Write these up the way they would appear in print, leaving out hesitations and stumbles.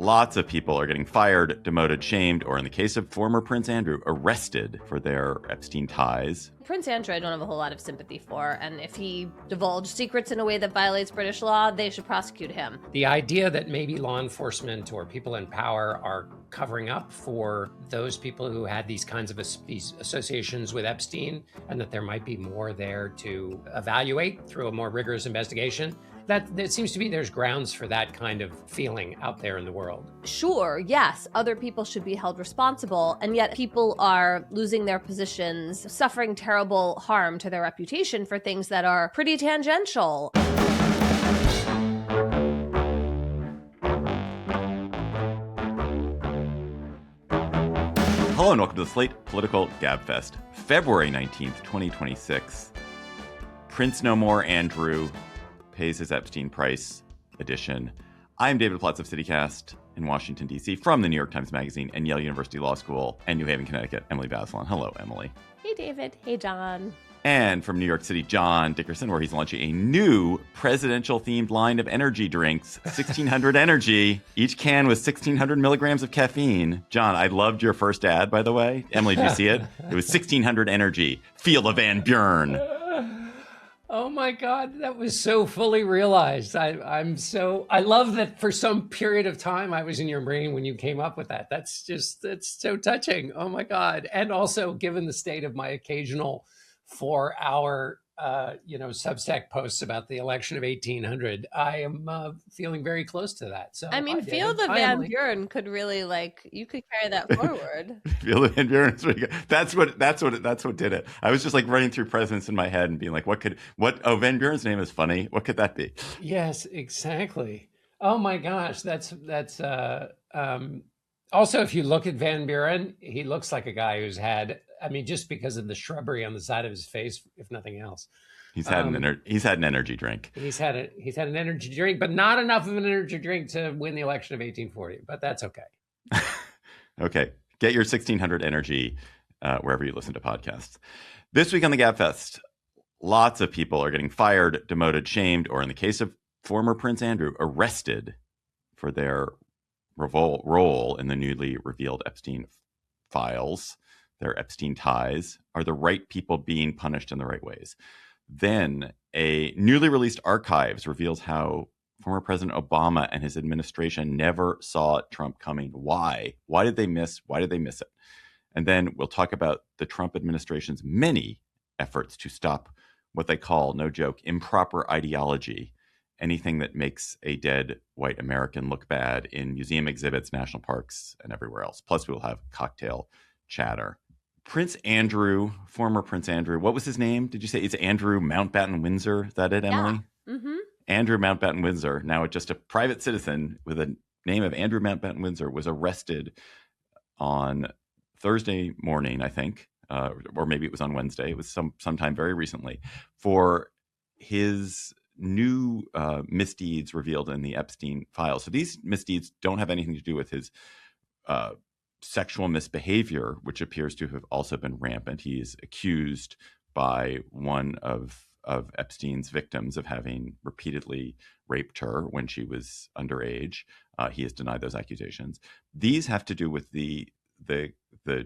Lots of people are getting fired, demoted, shamed, or in the case of former Prince Andrew, arrested for their Epstein ties. Prince Andrew I don't have a whole lot of sympathy for, and if he divulged secrets in a way that violates British law, they should prosecute him. The idea that maybe law enforcement or people in power are covering up for those people who had these kinds of these associations with Epstein, and that there might be more there to evaluate through a more rigorous investigation, that it seems to be there's grounds for that kind of feeling out there in the world. Sure, yes, other people should be held responsible, and yet people are losing their positions, suffering terrible harm to their reputation for things that are pretty tangential. Hello and welcome to the Slate Political Gabfest. February 19th, 2026. Prince No More Andrew pays his Epstein price edition. I'm David Plotz of CityCast in Washington, D.C. from the New York Times Magazine and Yale University Law School and New Haven, Connecticut, Emily Bazelon. Hello, Emily. Hey, David. Hey, John. And from New York City, John Dickerson, where he's launching a new presidential-themed line of energy drinks, 1600 Energy. Each can with 1600 milligrams of caffeine. John, I loved your first ad, by the way. Emily, did you see it? It was 1600 Energy. Feel the Van Buren. Oh my God, that was so fully realized. I love that for some period of time I was in your brain when you came up with that. That's so touching. Oh my God. And also, given the state of my occasional 4-hour, Substack posts about the election of 1800, I am feeling very close to that. So I mean, Feel the Van Buren could really you could carry that forward. Feel the Van Buren is really good. That's what did it. I was just running through presidents in my head and being like, Van Buren's name is funny. What could that be? Yes, exactly. Oh my gosh. That's also, if you look at Van Buren, he looks like a guy who's had, just because of the shrubbery on the side of his face, if nothing else. He's had an energy drink. He's had an energy drink, but not enough of an energy drink to win the election of 1840. But that's okay. Okay, get your 1600 Energy wherever you listen to podcasts. This week on the Gabfest, lots of people are getting fired, demoted, shamed, or in the case of former Prince Andrew, arrested for their role in the newly revealed Epstein files. Their Epstein ties. Are the right people being punished in the right ways? Then a newly released archives reveals how former President Obama and his administration never saw Trump coming. Why? Why did they miss it? And then we'll talk about the Trump administration's many efforts to stop what they call, no joke, improper ideology. Anything that makes a dead white American look bad in museum exhibits, national parks, and everywhere else. Plus, we'll have cocktail chatter. Prince Andrew, former Prince Andrew, what was his name? Did you say it's Andrew Mountbatten Windsor? Is that it, Emily? Yeah. Mm-hmm. Andrew Mountbatten Windsor, now just a private citizen with a name of Andrew Mountbatten Windsor, was arrested on Thursday morning, I think, or maybe it was on Wednesday. It was sometime very recently, for his new misdeeds revealed in the Epstein files. So these misdeeds don't have anything to do with his sexual misbehavior, which appears to have also been rampant. He is accused by one of Epstein's victims of having repeatedly raped her when she was underage. He has denied those accusations. These have to do with the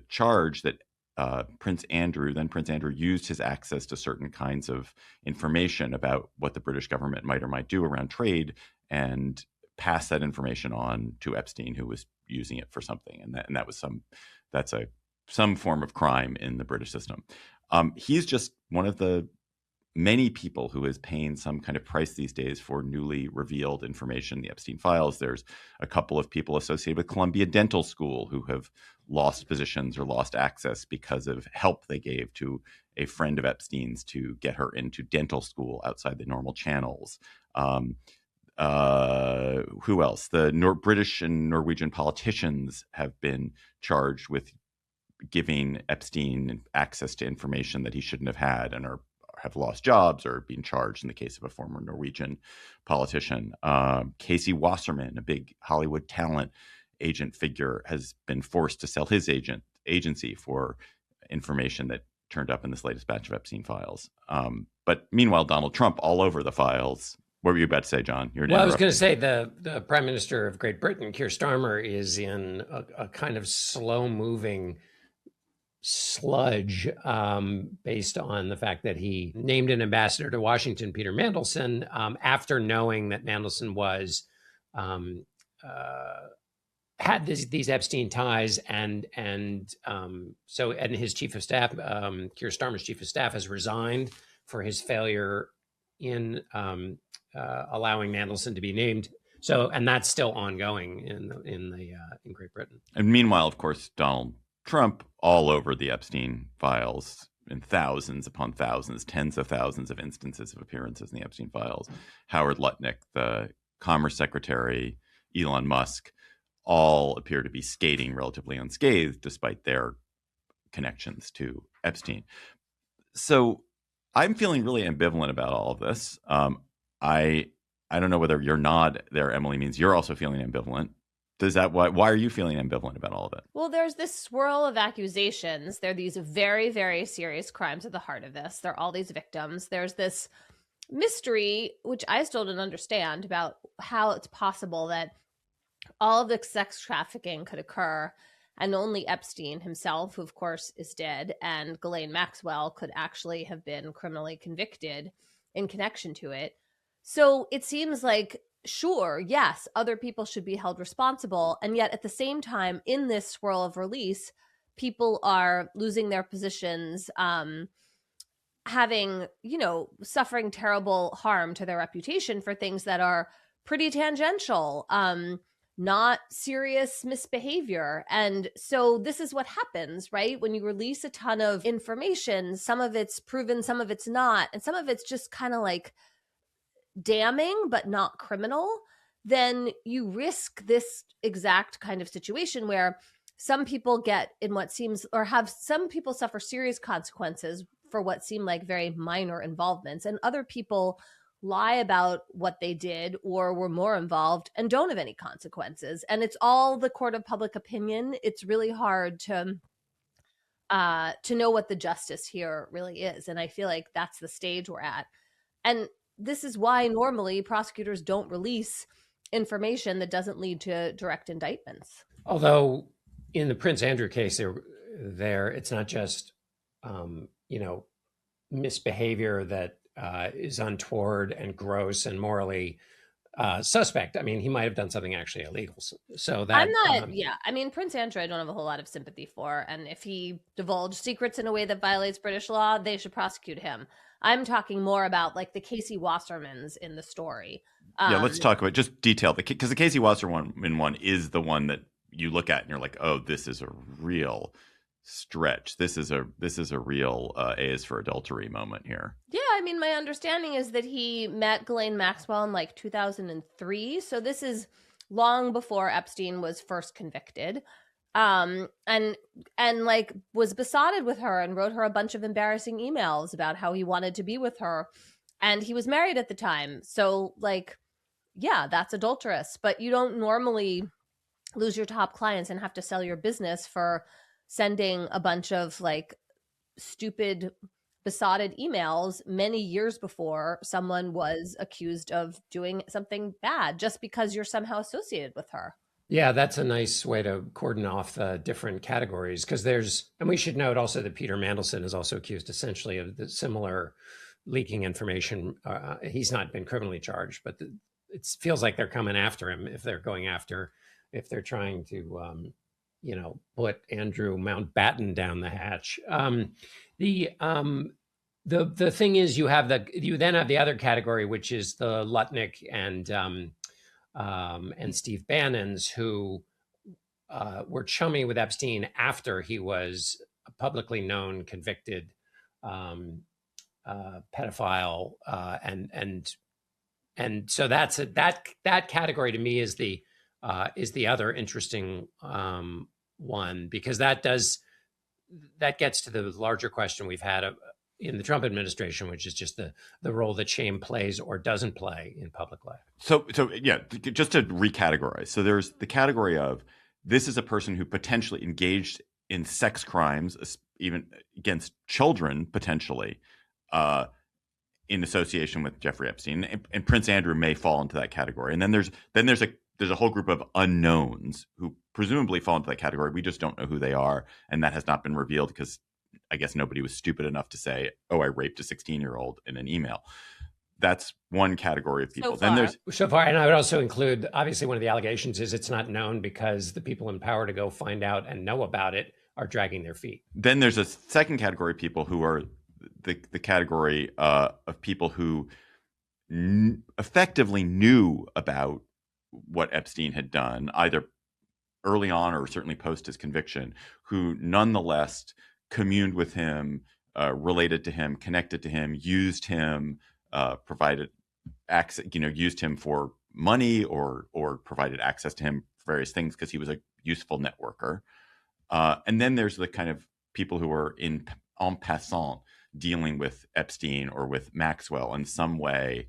charge that Prince Andrew used his access to certain kinds of information about what the British government might or might do around trade and pass that information on to Epstein, who was using it for something, and that's some form of crime in the British system. He's just one of the many people who is paying some kind of price these days for newly revealed information, the Epstein files. There's a couple of people associated with Columbia Dental School who have lost positions or lost access because of help they gave to a friend of Epstein's to get her into dental school outside the normal channels. Who else? The British and Norwegian politicians have been charged with giving Epstein access to information that he shouldn't have had and have lost jobs or been charged in the case of a former Norwegian politician. Casey Wasserman, a big Hollywood talent agent figure, has been forced to sell his agency for information that turned up in this latest batch of Epstein files. But meanwhile, Donald Trump all over the files, What were you about to say, John? You're Well, I was going to say the Prime Minister of Great Britain, Keir Starmer, is in a kind of slow-moving sludge based on the fact that he named an ambassador to Washington, Peter Mandelson, after knowing that Mandelson was had these Epstein ties, and his chief of staff, Keir Starmer's chief of staff, has resigned for his failure in allowing Mandelson to be named. So, and that's still ongoing in Great Britain. And meanwhile, of course, Donald Trump all over the Epstein files in thousands upon thousands, tens of thousands of instances of appearances in the Epstein files. Howard Lutnick, the Commerce Secretary, Elon Musk, all appear to be skating relatively unscathed despite their connections to Epstein. So I'm feeling really ambivalent about all of this. I don't know whether your nod there, Emily, means you're also feeling ambivalent. Why are you feeling ambivalent about all of it? Well, there's this swirl of accusations. There are these very, very serious crimes at the heart of this. There are all these victims. There's this mystery, which I still don't understand, about how it's possible that all of the sex trafficking could occur and only Epstein himself, who of course is dead, and Ghislaine Maxwell could actually have been criminally convicted in connection to it. So it seems like, sure, yes, other people should be held responsible. And yet at the same time, in this swirl of release, people are losing their positions, having, suffering terrible harm to their reputation for things that are pretty tangential, not serious misbehavior. And so this is what happens, right? When you release a ton of information, some of it's proven, some of it's not, and some of it's just kind of like damning but not criminal, then you risk this exact kind of situation where some people get in what seems, or have some people suffer serious consequences for what seem like very minor involvements, and other people lie about what they did or were more involved and don't have any consequences. And it's all the court of public opinion. It's really hard to know what the justice here really is. And I feel like that's the stage we're at. And this is why normally prosecutors don't release information that doesn't lead to direct indictments. Although in the Prince Andrew case, there it's not just misbehavior that is untoward and gross and morally suspect. I mean, he might have done something actually illegal. So that I'm not. I mean, Prince Andrew, I don't have a whole lot of sympathy for. And if he divulged secrets in a way that violates British law, they should prosecute him. I'm talking more about like the Casey Wassermans in the story. Let's talk about just detail because the Casey Wasserman one is the one that you look at and you're like, oh, this is a real stretch. This is a real A is for adultery moment here. Yeah, I mean, my understanding is that he met Ghislaine Maxwell in like 2003. So this is long before Epstein was first convicted. And like was besotted with her and wrote her a bunch of embarrassing emails about how he wanted to be with her. And he was married at the time. So like, yeah, that's adulterous. But you don't normally lose your top clients and have to sell your business for sending a bunch of like stupid, besotted emails many years before someone was accused of doing something bad just because you're somehow associated with her. Yeah, that's a nice way to cordon off the different categories because and we should note also that Peter Mandelson is also accused essentially of the similar leaking information. He's not been criminally charged, but it feels like they're coming after him if they're trying to, put Andrew Mountbatten down the hatch. The thing is you then have the other category, which is the Lutnick and Steve Bannon's, who were chummy with Epstein after he was a publicly known convicted pedophile, and so that category to me is the other interesting one because that gets to the larger question we've had in the Trump administration, which is just the role that shame plays or doesn't play in public life. So yeah, just to recategorize. So there's the category of this is a person who potentially engaged in sex crimes, even against children, potentially, in association with Jeffrey Epstein, and Prince Andrew may fall into that category. And then there's a whole group of unknowns who presumably fall into that category. We just don't know who they are, and that has not been revealed because I guess nobody was stupid enough to say, "Oh, I raped a 16-year-old in an email." That's one category of people. Then there's so far, and I would also include, obviously, one of the allegations is it's not known because the people in power to go find out and know about it are dragging their feet. Then there's a second category of people who are the category of people who effectively knew about what Epstein had done, either early on or certainly post his conviction, who nonetheless communed with him, related to him, connected to him, used him, provided access, used him for money or provided access to him for various things because he was a useful networker. And then there's the kind of people who are en passant dealing with Epstein or with Maxwell in some way.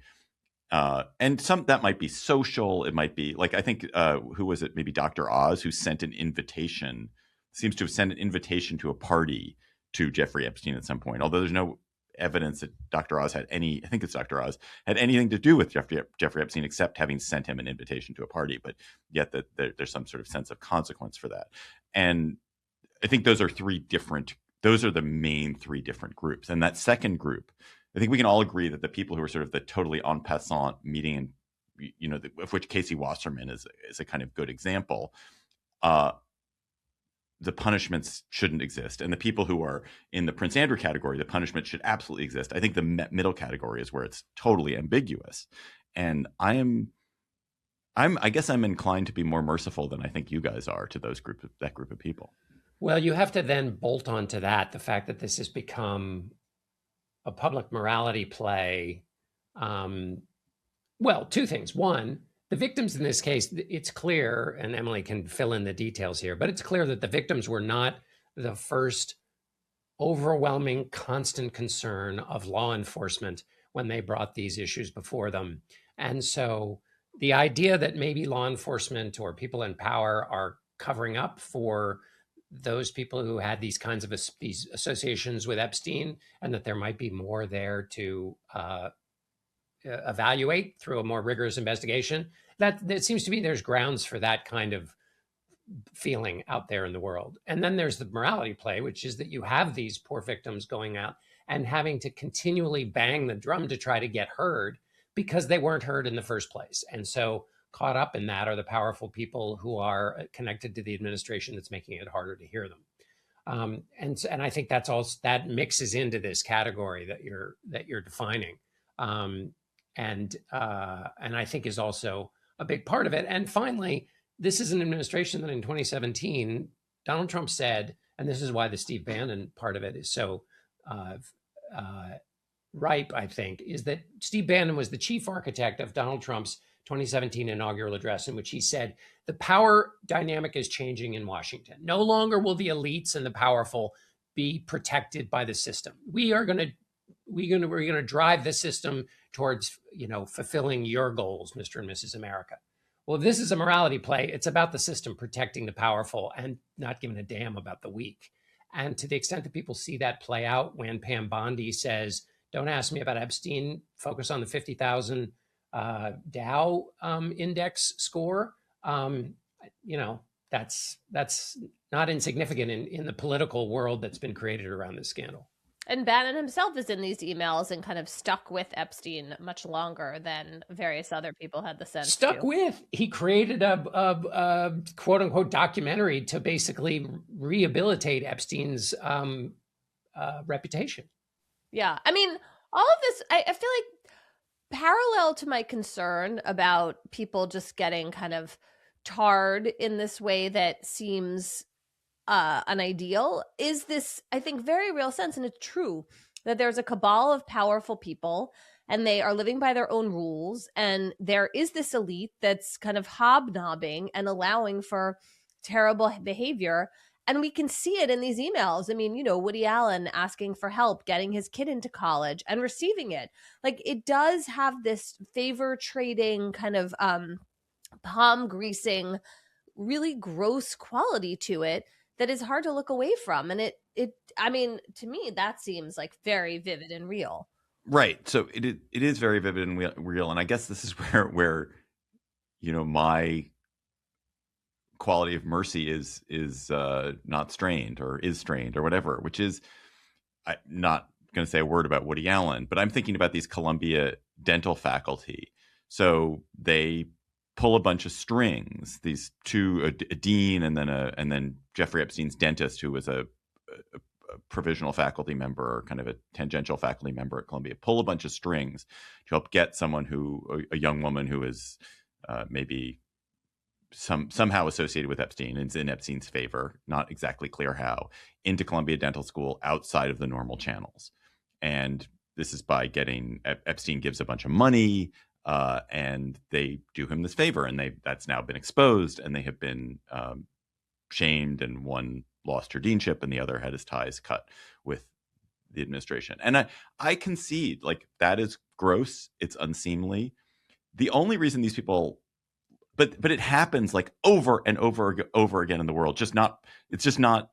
And some that might be social. It might be like, I think, who was it? Maybe Dr. Oz, who sent an invitation, seems to have sent an invitation to a party to Jeffrey Epstein at some point, although there's no evidence that Dr. Oz had any, I think it's Dr. Oz, had anything to do with Jeffrey Epstein except having sent him an invitation to a party, but yet that there's some sort of sense of consequence for that. And I think those are the main three different groups. And that second group, I think we can all agree that the people who are sort of the totally en passant meeting, of which Casey Wasserman is a kind of good example, the punishments shouldn't exist. And the people who are in the Prince Andrew category, the punishment should absolutely exist. I think the middle category is where it's totally ambiguous. And I guess I'm inclined to be more merciful than I think you guys are to that group of people. Well, you have to then bolt onto that the fact that this has become a public morality play. Well, two things. One, the victims in this case, it's clear, and Emily can fill in the details here, but it's clear that the victims were not the first overwhelming, constant concern of law enforcement when they brought these issues before them. And so the idea that maybe law enforcement or people in power are covering up for those people who had these kinds of these associations with Epstein, and that there might be more there to evaluate through a more rigorous investigation, that it seems to me there's grounds for that kind of feeling out there in the world. And then there's the morality play, which is that you have these poor victims going out and having to continually bang the drum to try to get heard because they weren't heard in the first place. And so caught up in that are the powerful people who are connected to the administration that's making it harder to hear them. And I think that's all that mixes into this category that you're defining. And I think is also a big part of it. And finally, this is an administration that in 2017, Donald Trump said, and this is why the Steve Bannon part of it is so ripe, I think, is that Steve Bannon was the chief architect of Donald Trump's 2017 inaugural address, in which he said, the power dynamic is changing in Washington. No longer will the elites and the powerful be protected by the system. We're going to drive the system towards, fulfilling your goals, Mr. and Mrs. America. Well, this is a morality play. It's about the system protecting the powerful and not giving a damn about the weak. And to the extent that people see that play out when Pam Bondi says, don't ask me about Epstein, focus on the 50,000 Dow index score, that's not insignificant in the political world that's been created around this scandal. And Bannon himself is in these emails and kind of stuck with Epstein much longer than various other people had the sense stuck with. He created a quote unquote documentary to basically rehabilitate Epstein's reputation. Yeah. I mean, all of this, I feel like parallel to my concern about people just getting kind of tarred in this way that seems unideal is this, I think, very real sense, and it's true, that there's a cabal of powerful people and they are living by their own rules, and there is this elite that's kind of hobnobbing and allowing for terrible behavior. And we can see it in these emails. I mean, Woody Allen asking for help getting his kid into college and receiving it. Like, it does have this favor trading kind of palm greasing, really gross quality to it that is hard to look away from. And I mean, to me, that seems like very vivid and real. Right. So it is very vivid and real. And I guess this is where my quality of mercy is not strained or is strained or whatever, which is I'm not going to say a word about Woody Allen, but I'm thinking about these Columbia dental faculty. So they pull a bunch of strings. These two, a dean and then Jeffrey Epstein's dentist, who was a provisional faculty member or kind of a tangential faculty member at Columbia, pull a bunch of strings to help get someone a young woman who is maybe somehow associated with Epstein and is in Epstein's favor, not exactly clear how, into Columbia Dental School outside of the normal channels. And this is by getting Epstein gives a bunch of money, and they do him this favor, and that's now been exposed, and they have been shamed, and one lost her deanship, and the other had his ties cut with the administration. And I concede, like, that is gross. It's unseemly. The only reason these people, but it happens like over and over again in the world. It's just not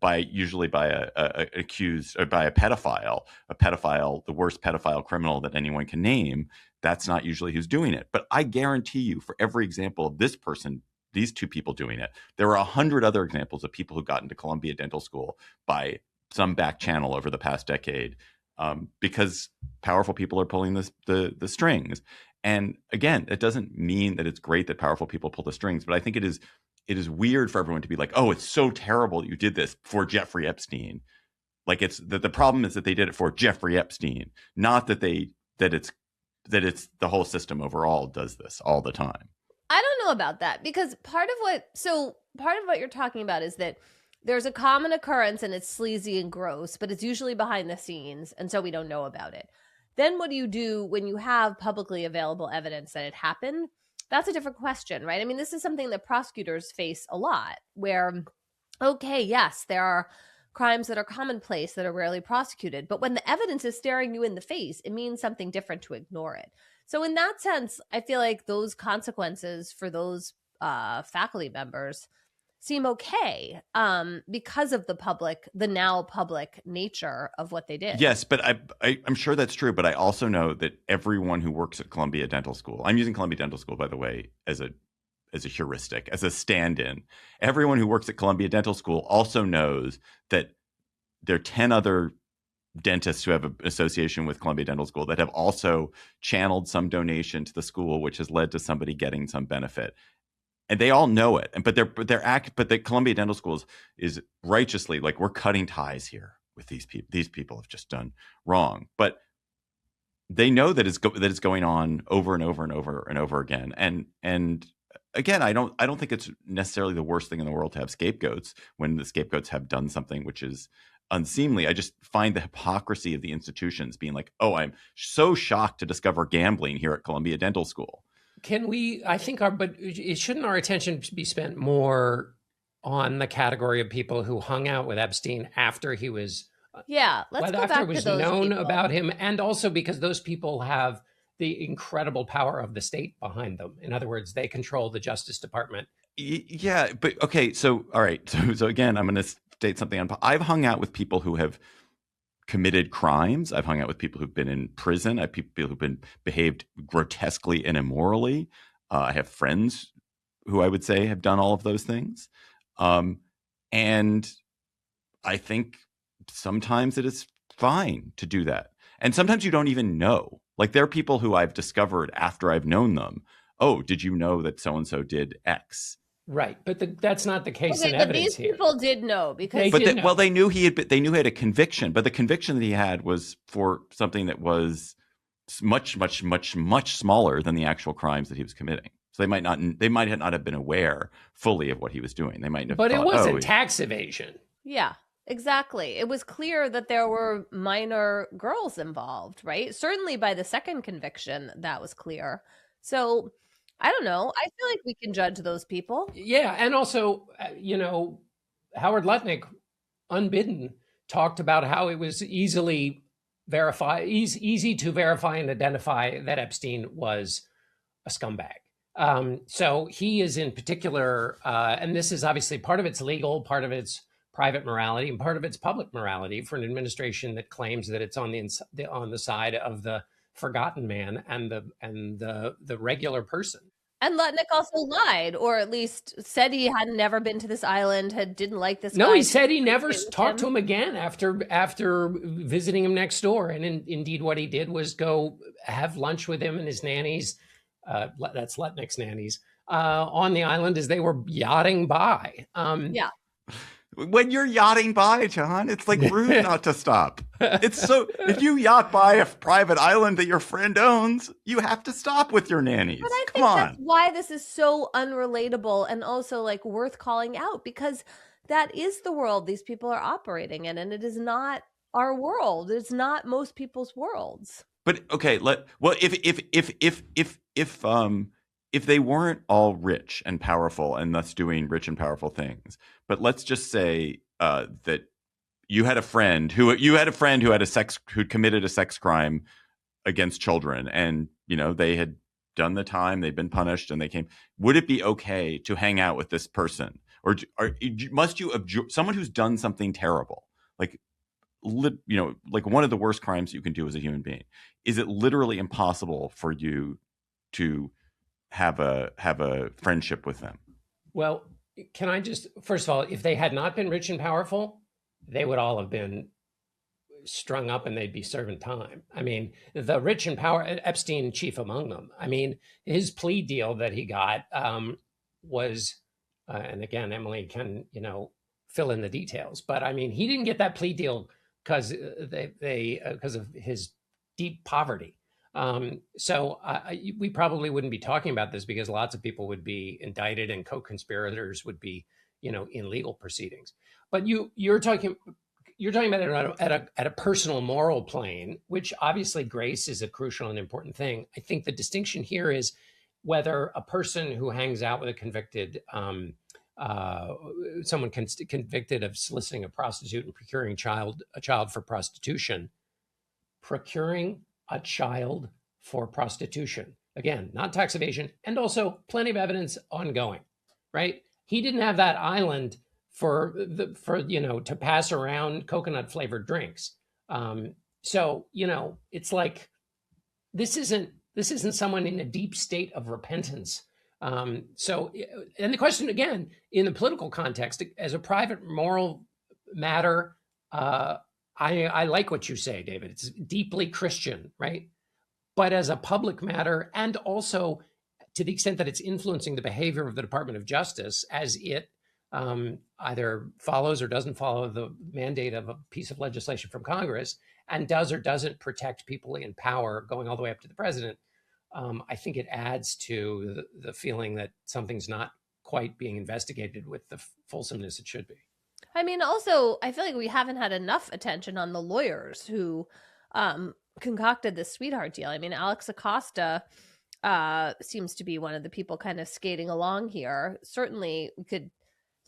usually by a accused or by a pedophile, the worst pedophile criminal that anyone can name. That's not usually who's doing it. But I guarantee you, for every example of this person, these two people doing it, there are 100 other examples of people who got into Columbia Dental School by some back channel over the past decade, because powerful people are pulling the strings. And again, it doesn't mean that it's great that powerful people pull the strings, but I think it is weird for everyone to be like, oh, it's so terrible that you did this for Jeffrey Epstein. Like, it's that the problem is that they did it for Jeffrey Epstein, not that it's the whole system overall does this all the time. I don't know about that, because part of what you're talking about is that there's a common occurrence and it's sleazy and gross, but it's usually behind the scenes, and so we don't know about it. Then what do you do when you have publicly available evidence that it happened? That's a different question, right? I mean, this is something that prosecutors face a lot, where, okay, yes, there are crimes that are commonplace that are rarely prosecuted, but when the evidence is staring you in the face, it means something different to ignore it. So in that sense, I feel like those consequences for those faculty members seem okay, because of the now public nature of what they did. Yes, but I'm sure that's true. But I also know that everyone who works at Columbia Dental School, I'm using Columbia Dental School, by the way, as a heuristic, as a stand-in. Everyone who works at Columbia Dental School also knows that there are 10 other dentists who have an association with Columbia Dental School that have also channeled some donation to the school, which has led to somebody getting some benefit. And they all know it. But the Columbia Dental School is righteously like, we're cutting ties here with these people. These people have just done wrong. But they know that it's going on over and over and over and over again. And again, I don't think it's necessarily the worst thing in the world to have scapegoats when the scapegoats have done something which is unseemly. I just find the hypocrisy of the institutions being like, oh, I'm so shocked to discover gambling here at Columbia Dental School. But shouldn't our attention be spent more on the category of people who hung out with Epstein after he was, let's go back to those known people about him, and also because those people have the incredible power of the state behind them. In other words, they control the Justice Department. Yeah, but okay, so all right, so again, I'm going to state something. I've hung out with people who have committed crimes. I've hung out with people who've been in prison. I have people who've been behaved grotesquely and immorally. I have friends who I would say have done all of those things. And I think sometimes it is fine to do that. And sometimes you don't even know. Like, there are people who I've discovered after I've known them. Oh, did you know that so-and-so did X? Right, but that's not the case in but evidence these people did know, because they knew he had a conviction, but the conviction that he had was for something that was much, much, much, much smaller than the actual crimes that he was committing. So they might not have been aware fully of what he was doing. They might have. But thought, it wasn't tax evasion. Yeah, exactly. It was clear that there were minor girls involved, right? Certainly by the second conviction, that was clear. So I don't know. I feel like we can judge those people. Yeah. And also, Howard Lutnick, unbidden, talked about how it was easy to verify and identify that Epstein was a scumbag. So he is in particular, and this is obviously part of it's legal, part of it's private morality and part of its public morality for an administration that claims that it's on the side of the forgotten man and the regular person. And Lutnick also lied, or at least said he had never been to this island, didn't like this guy. No, he said he never talked to him again after visiting him next door. And indeed, what he did was go have lunch with him and his nannies, that's Lutnick's nannies, on the island as they were yachting by. Yeah. When you're yachting by, John, it's like rude not to stop. It's so, if you yacht by a private island that your friend owns, you have to stop with your nannies. But I Come think on. that's why this is so unrelatable and also like worth calling out, because that is the world these people are operating in, and it is not our world. It's not most people's worlds. But okay, if they weren't all rich and powerful and thus doing rich and powerful things, but let's just say that you had a friend who who'd committed a sex crime against children, and they had done the time, they'd been punished, and they came. Would it be okay to hang out with this person, or must you someone who's done something terrible, like one of the worst crimes you can do as a human being? Is it literally impossible for you to have a friendship with them? Well, can I just, first of all, if they had not been rich and powerful, they would all have been strung up and they'd be serving time. I mean, the rich and power, Epstein chief among them. I mean, his plea deal that he got was, and again, Emily can, fill in the details, but I mean, he didn't get that plea deal because because of his deep poverty. So we probably wouldn't be talking about this because lots of people would be indicted and co-conspirators would be, in legal proceedings. But you're talking about it at a personal moral plane, which obviously grace is a crucial and important thing. I think the distinction here is whether a person who hangs out with a convicted, someone convicted of soliciting a prostitute and procuring a child for prostitution, again, not tax evasion, and also plenty of evidence ongoing, right? He didn't have that island to pass around coconut flavored drinks. So it's like this isn't someone in a deep state of repentance. So, and the question again, in the political context, as a private moral matter, I like what you say, David. It's deeply Christian, right? But as a public matter, and also to the extent that it's influencing the behavior of the Department of Justice as it either follows or doesn't follow the mandate of a piece of legislation from Congress and does or doesn't protect people in power going all the way up to the president, I think it adds to the feeling that something's not quite being investigated with the fulsomeness it should be. I mean, also, I feel like we haven't had enough attention on the lawyers who concocted this sweetheart deal. I mean, Alex Acosta seems to be one of the people kind of skating along here. Certainly,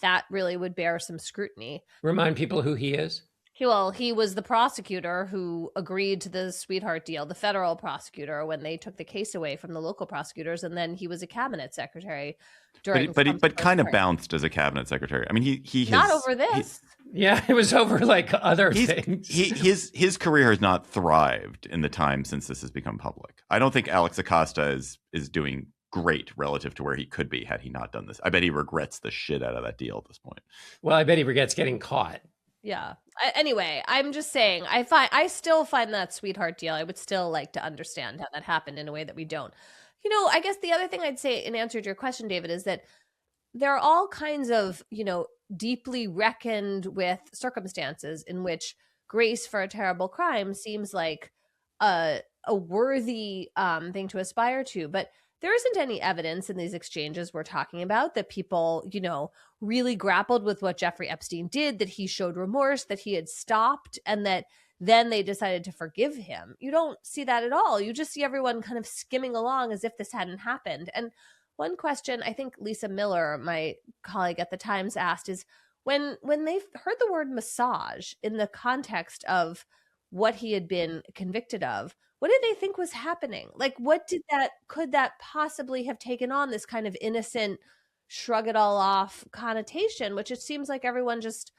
that really would bear some scrutiny. Remind people who he is. He was the prosecutor who agreed to the sweetheart deal, the federal prosecutor, when they took the case away from the local prosecutors, and then he was a cabinet secretary during. But kind of bounced as a cabinet secretary. I mean, he not over this. Yeah, it was over like other things. His career has not thrived in the time since this has become public. I don't think Alex Acosta is doing great relative to where he could be had he not done this. I bet he regrets the shit out of that deal at this point. Well, I bet he regrets getting caught. Yeah. Anyway, I'm just saying, I still find that sweetheart deal. I would still like to understand how that happened in a way that we don't. I guess the other thing I'd say in answer to your question, David, is that there are all kinds of, deeply reckoned with circumstances in which grace for a terrible crime seems like a worthy thing to aspire to. But there isn't any evidence in these exchanges we're talking about that people, really grappled with what Jeffrey Epstein did, that he showed remorse, that he had stopped, and that then they decided to forgive him. You don't see that at all. You just see everyone kind of skimming along as if this hadn't happened. And one question I think Lisa Miller, my colleague at the Times, asked is when they heard the word massage in the context of what he had been convicted of, what did they think was happening? Like, could that possibly have taken on this kind of innocent, shrug it all off connotation, which it seems like everyone just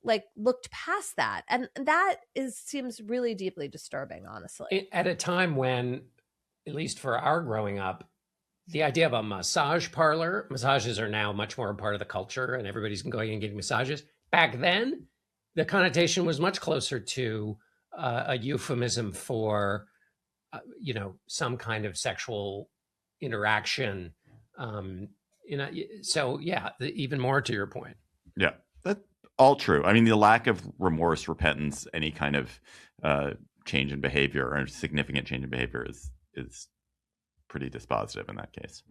looked past that. And that seems really deeply disturbing, honestly. At a time when, at least for our growing up, the idea of a massage parlor, massages are now much more a part of the culture and everybody's going and getting massages. Back then, the connotation was much closer to a euphemism for, some kind of sexual interaction. So yeah, even more to your point. Yeah, that's all true. I mean, the lack of remorse, repentance, any kind of change in behavior or significant change in behavior is pretty dispositive in that case.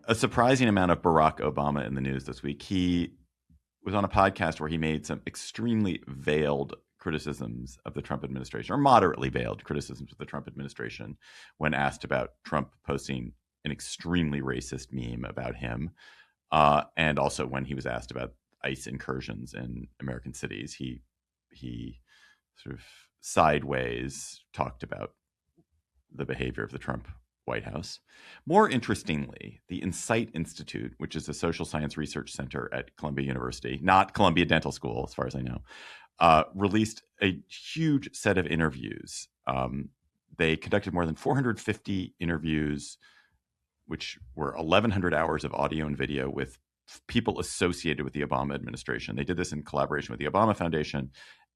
A surprising amount of Barack Obama in the news this week. He was on a podcast where he made some extremely veiled criticisms of the Trump administration, or moderately veiled criticisms of the Trump administration, when asked about Trump posting an extremely racist meme about him. And also when he was asked about ICE incursions in American cities, he sort of sideways talked about the behavior of the Trump White House. More interestingly, the Insight Institute, which is a social science research center at Columbia University, not Columbia Dental School, as far as I know, released a huge set of interviews. They conducted more than 450 interviews, which were 1,100 hours of audio and video with people associated with the Obama administration. They did this in collaboration with the Obama Foundation,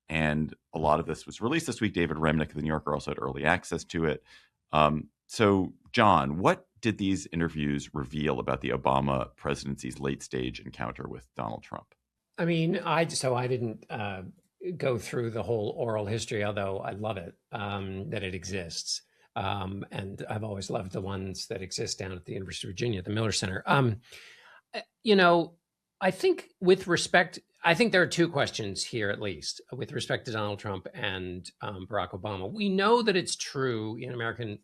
and a lot of this was released this week. David Remnick of The New Yorker also had early access to it. So, John, what did these interviews reveal about the Obama presidency's late-stage encounter with Donald Trump? I mean, I didn't go through the whole oral history, although I love it, that it exists. And I've always loved the ones that exist down at the University of Virginia, the Miller Center. I think there are two questions here, at least, with respect to Donald Trump and Barack Obama. We know that it's true in American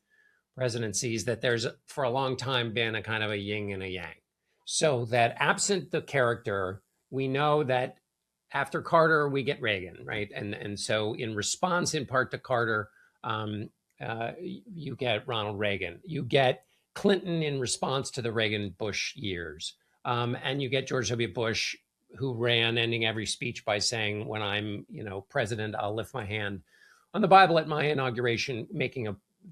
presidencies that there's, for a long time, been a kind of a yin and a yang. So that absent the character, we know that after Carter, we get Reagan, right? And so in response, in part to Carter, you get Ronald Reagan. You get Clinton in response to the Reagan-Bush years. And you get George W. Bush, who ran, ending every speech by saying, when I'm, president, I'll lift my hand on the Bible at my inauguration,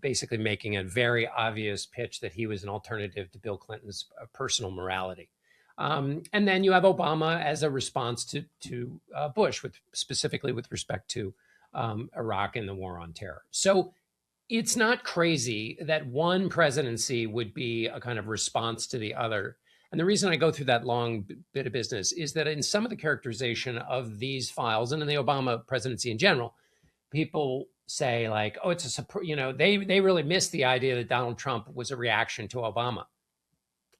basically making a very obvious pitch that he was an alternative to Bill Clinton's personal morality. And then you have Obama as a response to Bush, specifically with respect to Iraq and the war on terror. So it's not crazy that one presidency would be a kind of response to the other. And the reason I go through that long bit of business is that in some of the characterization of these files, and in the Obama presidency in general, people say like, oh, they really missed the idea that Donald Trump was a reaction to Obama.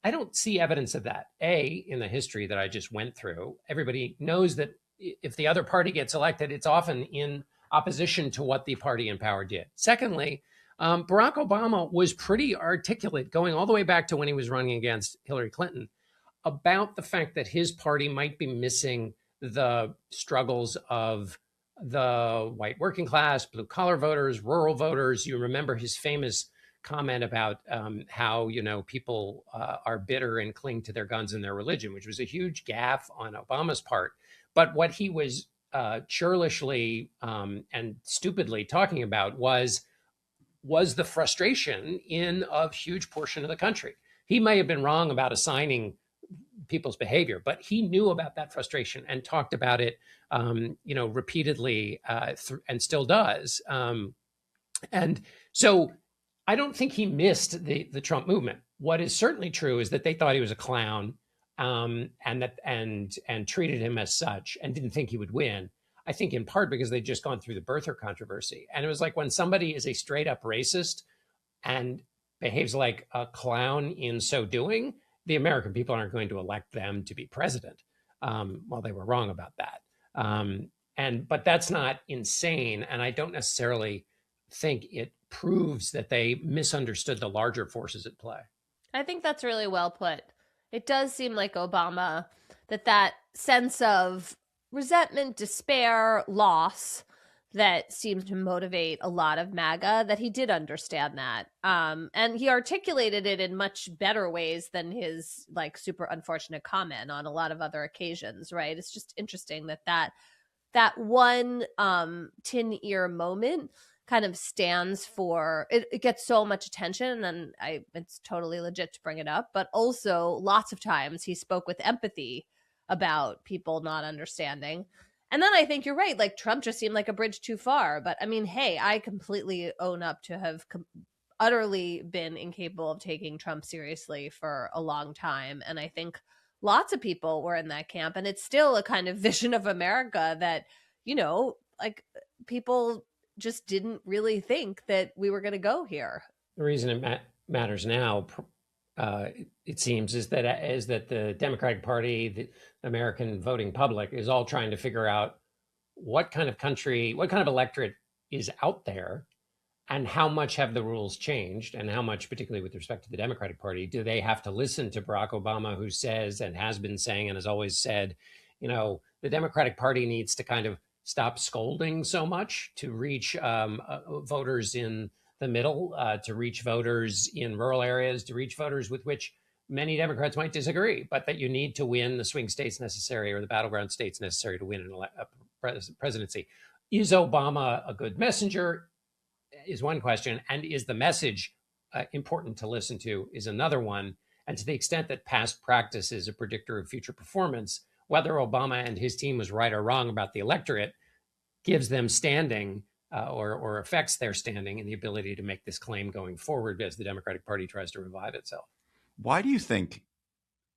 I don't see evidence of that. In the history that I just went through, everybody knows that if the other party gets elected, it's often in opposition to what the party in power did. Secondly, Barack Obama was pretty articulate going all the way back to when he was running against Hillary Clinton about the fact that his party might be missing the struggles of the white working class, blue collar voters, rural voters. You remember his famous comment about how, people are bitter and cling to their guns and their religion, which was a huge gaffe on Obama's part. But what he was churlishly and stupidly talking about was the frustration in a huge portion of the country. He may have been wrong about assigning people's behavior, but he knew about that frustration and talked about it, repeatedly, and still does. And so I don't think he missed the Trump movement. What is certainly true is that they thought he was a clown, and treated him as such, and didn't think he would win. I think in part because they'd just gone through the birther controversy. And it was like when somebody is a straight up racist and behaves like a clown in so doing, the American people aren't going to elect them to be president. Well, they were wrong about that. But that's not insane. And I don't necessarily think it proves that they misunderstood the larger forces at play. I think that's really well put. It does seem like Obama, that sense of resentment, despair, loss, that seemed to motivate a lot of MAGA, that he did understand that. And he articulated it in much better ways than his like super unfortunate comment on a lot of other occasions, right? It's just interesting that one tin ear moment kind of stands for it gets so much attention, and it's totally legit to bring it up, but also lots of times he spoke with empathy about people not understanding. And then I think you're right, like Trump just seemed like a bridge too far. But I mean, hey, I completely own up to have utterly been incapable of taking Trump seriously for a long time, and I think lots of people were in that camp, and it's still a kind of vision of America that, like people just didn't really think that we were going to go here. The reason it matters now, it seems, is that the Democratic Party, the American voting public, is all trying to figure out what kind of country, what kind of electorate is out there, and how much have the rules changed, and how much, particularly with respect to the Democratic Party, do they have to listen to Barack Obama, who says and has been saying and has always said, the Democratic Party needs to kind of stop scolding so much to reach voters in the middle, to reach voters in rural areas, to reach voters with which many Democrats might disagree, but that you need to win the swing states necessary or the battleground states necessary to win a presidency. Is Obama a good messenger is one question, and is the message important to listen to is another one. And to the extent that past practice is a predictor of future performance, whether Obama and his team was right or wrong about the electorate gives them standing or affects their standing and the ability to make this claim going forward as the Democratic Party tries to revive itself. Why do you think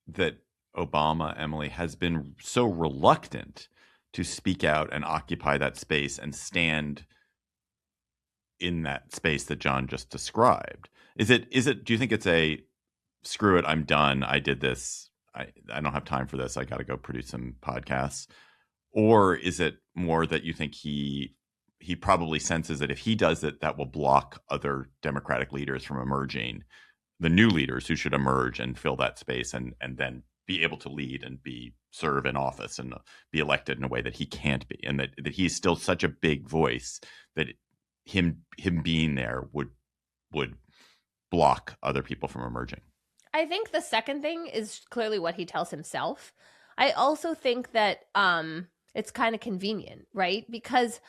that Obama, Emily, has been so reluctant to speak out and occupy that space and stand in that space that John just described? Do you think it's a screw it, I'm done, I did this, I don't have time for this, I got to go produce some podcasts? Or is it more that you think he probably senses that if he does it, that will block other Democratic leaders from emerging, the new leaders who should emerge and fill that space and then be able to lead and serve in office and be elected in a way that he can't be, and that he's still such a big voice that him being there would block other people from emerging? I think the second thing is clearly what he tells himself. I also think that it's kind of convenient, right? Because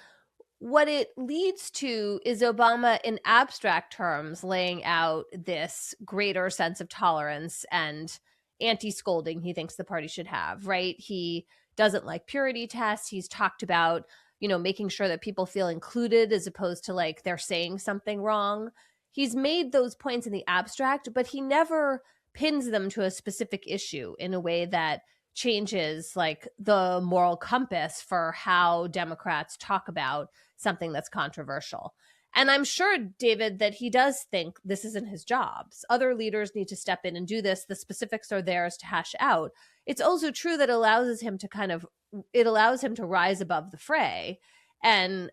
what it leads to is Obama, in abstract terms, laying out this greater sense of tolerance and anti-scolding he thinks the party should have, right? He doesn't like purity tests. He's talked about, making sure that people feel included as opposed to like they're saying something wrong. He's made those points in the abstract, but he never pins them to a specific issue in a way that changes like the moral compass for how Democrats talk about something that's controversial. And I'm sure, David, that he does think this isn't his job. Other leaders need to step in and do this. The specifics are theirs to hash out. It's also true that it allows him to rise above the fray and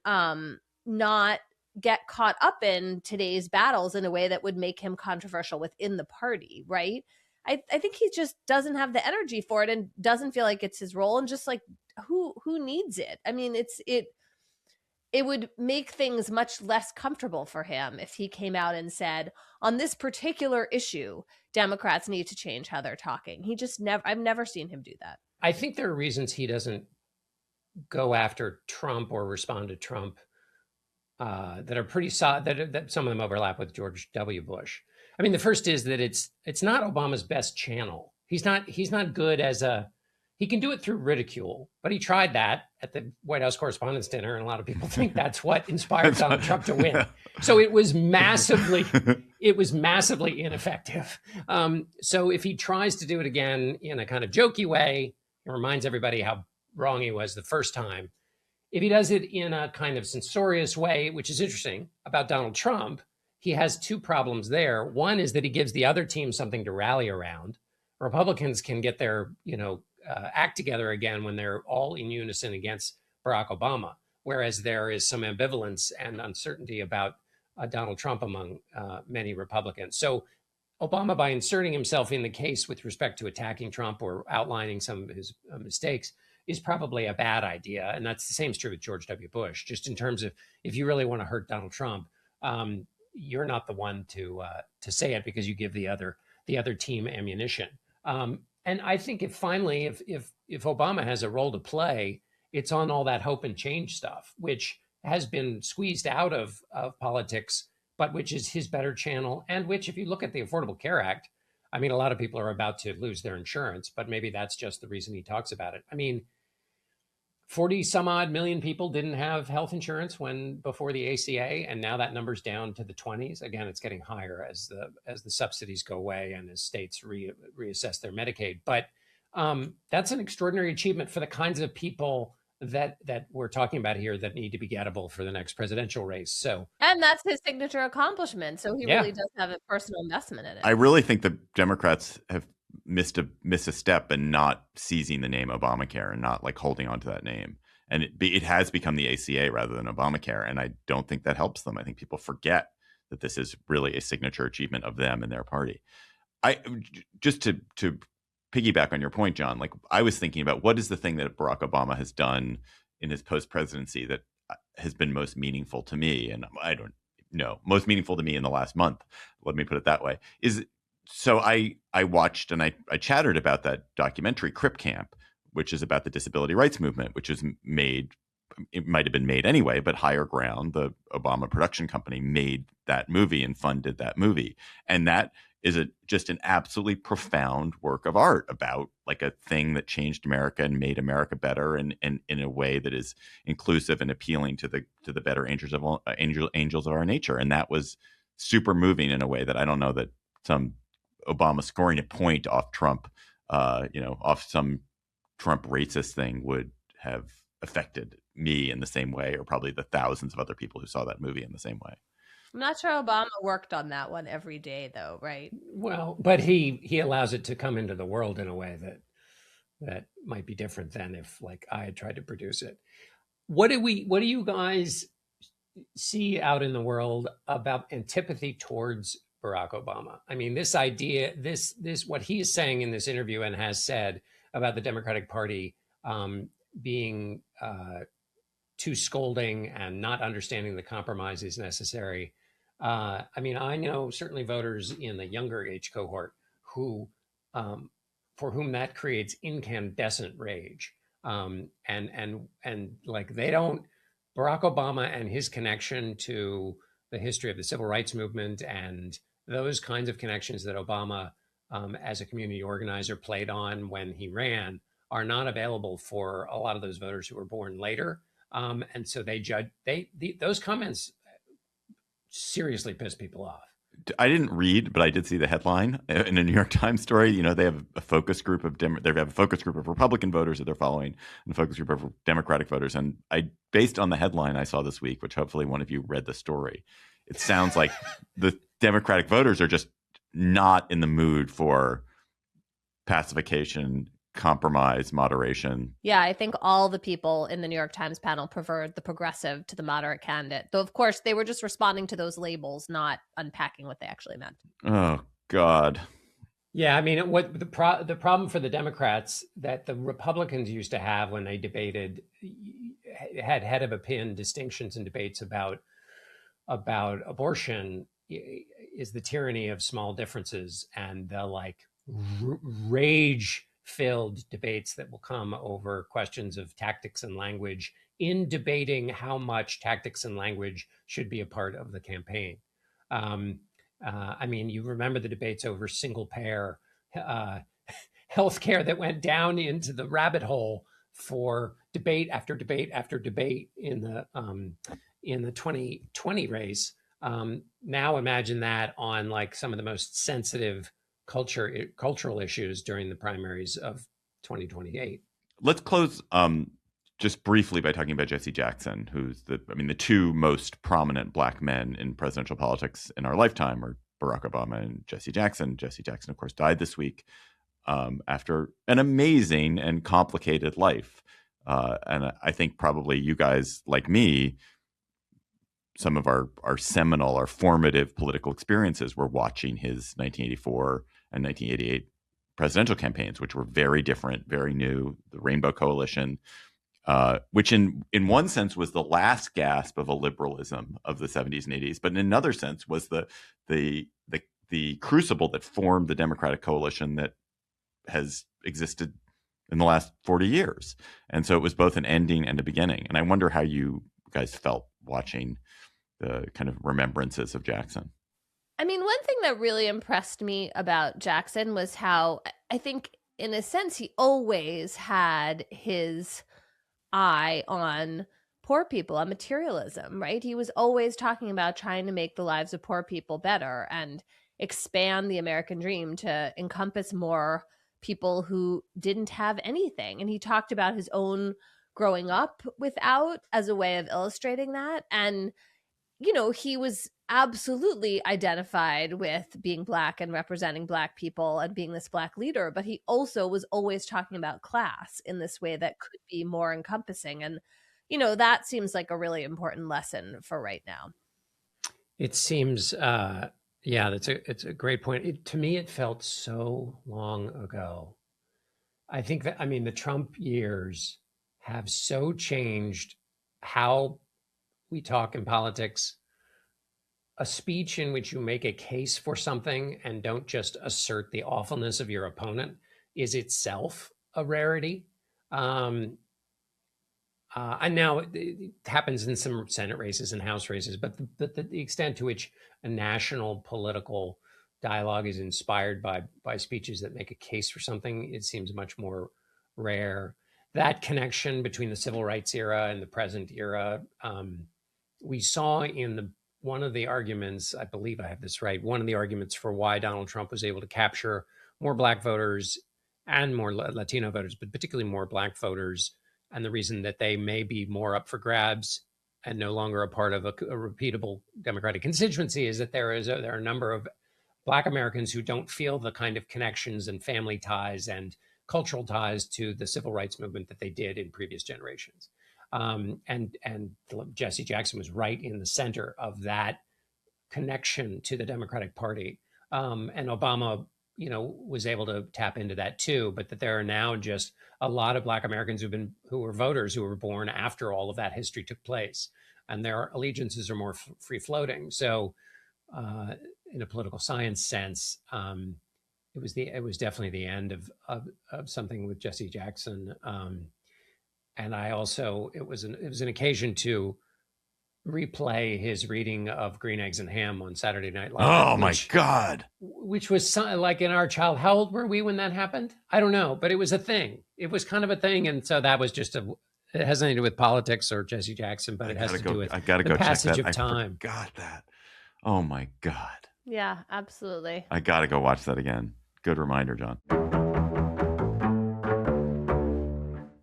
not get caught up in today's battles in a way that would make him controversial within the party, right? I think he just doesn't have the energy for it and doesn't feel like it's his role, and just like who needs it? I mean, it would make things much less comfortable for him if he came out and said, on this particular issue, Democrats need to change how they're talking. I've never seen him do that. I think there are reasons he doesn't go after Trump or respond to Trump that are pretty solid, that some of them overlap with George W. Bush. I mean, the first is that it's not Obama's best channel. He's not good he can do it through ridicule, but he tried that at the White House Correspondents' Dinner, and a lot of people think that's what inspired Donald Trump to win. So it was massively ineffective. So if he tries to do it again in a kind of jokey way, it reminds everybody how wrong he was the first time. If he does it in a kind of censorious way, which is interesting about Donald Trump, he has two problems there. One is that he gives the other team something to rally around. Republicans can get their, act together again when they're all in unison against Barack Obama, whereas there is some ambivalence and uncertainty about Donald Trump among many Republicans. So Obama, by inserting himself in the case with respect to attacking Trump or outlining some of his mistakes, is probably a bad idea. And that's the same is true with George W. Bush, just in terms of if you really want to hurt Donald Trump, you're not the one to say it because you give the other team ammunition. And I think if Obama has a role to play, it's on all that hope and change stuff, which has been squeezed out of politics, but which is his better channel. And which, if you look at the Affordable Care Act, I mean, a lot of people are about to lose their insurance, but maybe that's just the reason he talks about it. I mean, 40 some odd million people didn't have health insurance before the ACA, and now that number's down to the 20s. Again, it's getting higher as the subsidies go away and as states reassess their Medicaid. But that's an extraordinary achievement for the kinds of people that we're talking about here that need to be gettable for the next presidential race. And that's his signature accomplishment. So he really does have a personal investment in it. I really think the Democrats have missed a step in not seizing the name Obamacare and not like holding on to that name. And it has become the ACA rather than Obamacare. And I don't think that helps them. I think people forget that this is really a signature achievement of them and their party. Just to piggyback on your point, John, like I was thinking about what is the thing that Barack Obama has done in his post-presidency that has been most meaningful to me. And I don't know, most meaningful to me in the last month, let me put it that way, so I watched and I chattered about that documentary Crip Camp, which is about the disability rights movement, which is made, it might have been made anyway, but Higher Ground, the Obama production company, made that movie and funded that movie. And that is just an absolutely profound work of art about like a thing that changed America and made America better and in a way that is inclusive and appealing to the better angels of our nature. And that was super moving in a way that I don't know that some Obama scoring a point off Trump, off some Trump racist thing would have affected me in the same way, or probably the thousands of other people who saw that movie in the same way. I'm not sure Obama worked on that one every day, though, right? Well, but he allows it to come into the world in a way that might be different than if, like, I had tried to produce it. What do you guys see out in the world about antipathy towards Barack Obama? I mean, this idea, this what he is saying in this interview and has said about the Democratic Party being too scolding and not understanding the compromises necessary. I mean, I know certainly voters in the younger age cohort who, for whom that creates incandescent rage, and like they don't. Barack Obama and his connection to the history of the civil rights movement and those kinds of connections that Obama, as a community organizer, played on when he ran, are not available for a lot of those voters who were born later. And so those comments seriously piss people off. I didn't read, but I did see the headline in a New York Times story. You know, they have a focus group of Republican voters that they're following, and a focus group of Democratic voters. And based on the headline I saw this week, which hopefully one of you read the story, it sounds like the Democratic voters are just not in the mood for pacification, compromise, moderation. Yeah, I think all the people in the New York Times panel preferred the progressive to the moderate candidate. Though, of course, they were just responding to those labels, not unpacking what they actually meant. Oh, God. Yeah, I mean, what the problem for the Democrats that the Republicans used to have when they debated, had head of a pin distinctions in debates about abortion, is the tyranny of small differences and the rage-filled debates that will come over questions of tactics and language in debating how much tactics and language should be a part of the campaign. I mean, you remember the debates over single-payer healthcare that went down into the rabbit hole for debate after debate after debate in the 2020 race. Now imagine that on like some of the most sensitive cultural issues during the primaries of 2028. Let's close just briefly by talking about Jesse Jackson, who's the two most prominent Black men in presidential politics in our lifetime are Barack Obama and Jesse Jackson. Jesse Jackson, of course, died this week after an amazing and complicated life. And I think probably you guys, like me, some of our seminal, our formative political experiences were watching his 1984 and 1988 presidential campaigns, which were very different, very new. The Rainbow Coalition, which in one sense was the last gasp of a liberalism of the 70s and 80s, but in another sense was the crucible that formed the Democratic coalition that has existed in the last 40 years. And so it was both an ending and a beginning. And I wonder how you guys felt watching the kind of remembrances of Jackson. I mean, one thing that really impressed me about Jackson was how I think, in a sense, he always had his eye on poor people, on materialism, right? He was always talking about trying to make the lives of poor people better and expand the American dream to encompass more people who didn't have anything. And he talked about his own growing up without as a way of illustrating that. And, you know, he was absolutely identified with being Black and representing Black people and being this Black leader, but he also was always talking about class in this way that could be more encompassing. And, you know, that seems like a really important lesson for right now. It seems, it's a great point. To me, it felt so long ago. I think that, I mean, the Trump years have so changed how we talk in politics. A speech in which you make a case for something and don't just assert the awfulness of your opponent is itself a rarity. And now it happens in some Senate races and House races, but the extent to which a national political dialogue is inspired by speeches that make a case for something, it seems much more rare. That connection between the civil rights era and the present era, we saw in one of the arguments, I believe I have this right, one of the arguments for why Donald Trump was able to capture more Black voters and more Latino voters, but particularly more Black voters, and the reason that they may be more up for grabs and no longer a part of a repeatable Democratic constituency is that there are a number of Black Americans who don't feel the kind of connections and family ties and cultural ties to the civil rights movement that they did in previous generations. And Jesse Jackson was right in the center of that connection to the Democratic Party. And Obama, you know, was able to tap into that too, but that there are now just a lot of Black Americans who were voters who were born after all of that history took place, and their allegiances are more free floating. So, in a political science sense, it was definitely the end of something with Jesse Jackson. And I also, it was an occasion to replay his reading of Green Eggs and Ham on Saturday Night Live. Oh my God. Which was like in our child. How old were we when that happened? I don't know, but it was a thing. It was kind of a thing. And so that was just it has nothing to do with politics or Jesse Jackson, but it has to do with the passage of time. I forgot that. Oh my God. Yeah, absolutely. I got to go watch that again. Good reminder, John.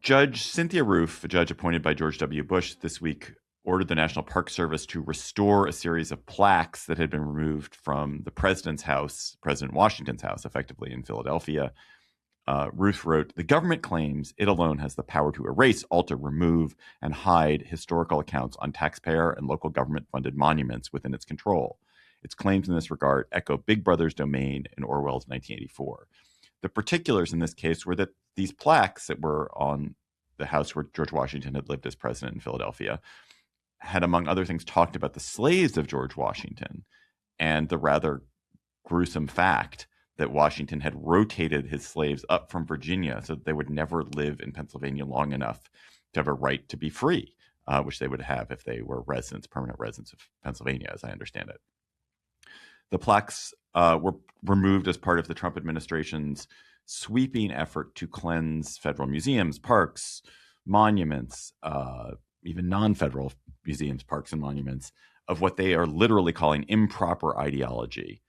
Judge Cynthia Roof, a judge appointed by George W. Bush this week, ordered the National Park Service to restore a series of plaques that had been removed from the president's house, President Washington's house, effectively in Philadelphia. Roof wrote, "The government claims it alone has the power to erase, alter, remove, and hide historical accounts on taxpayer and local government-funded monuments within its control. Its claims in this regard echo Big Brother's domain in Orwell's 1984. The particulars in this case were that these plaques that were on the house where George Washington had lived as president in Philadelphia had, among other things, talked about the slaves of George Washington and the rather gruesome fact that Washington had rotated his slaves up from Virginia so that they would never live in Pennsylvania long enough to have a right to be free, which they would have if they were permanent residents of Pennsylvania, as I understand it. The plaques were removed as part of the Trump administration's sweeping effort to cleanse federal museums, parks, monuments, even non-federal museums, parks, and monuments of what they are literally calling improper ideology,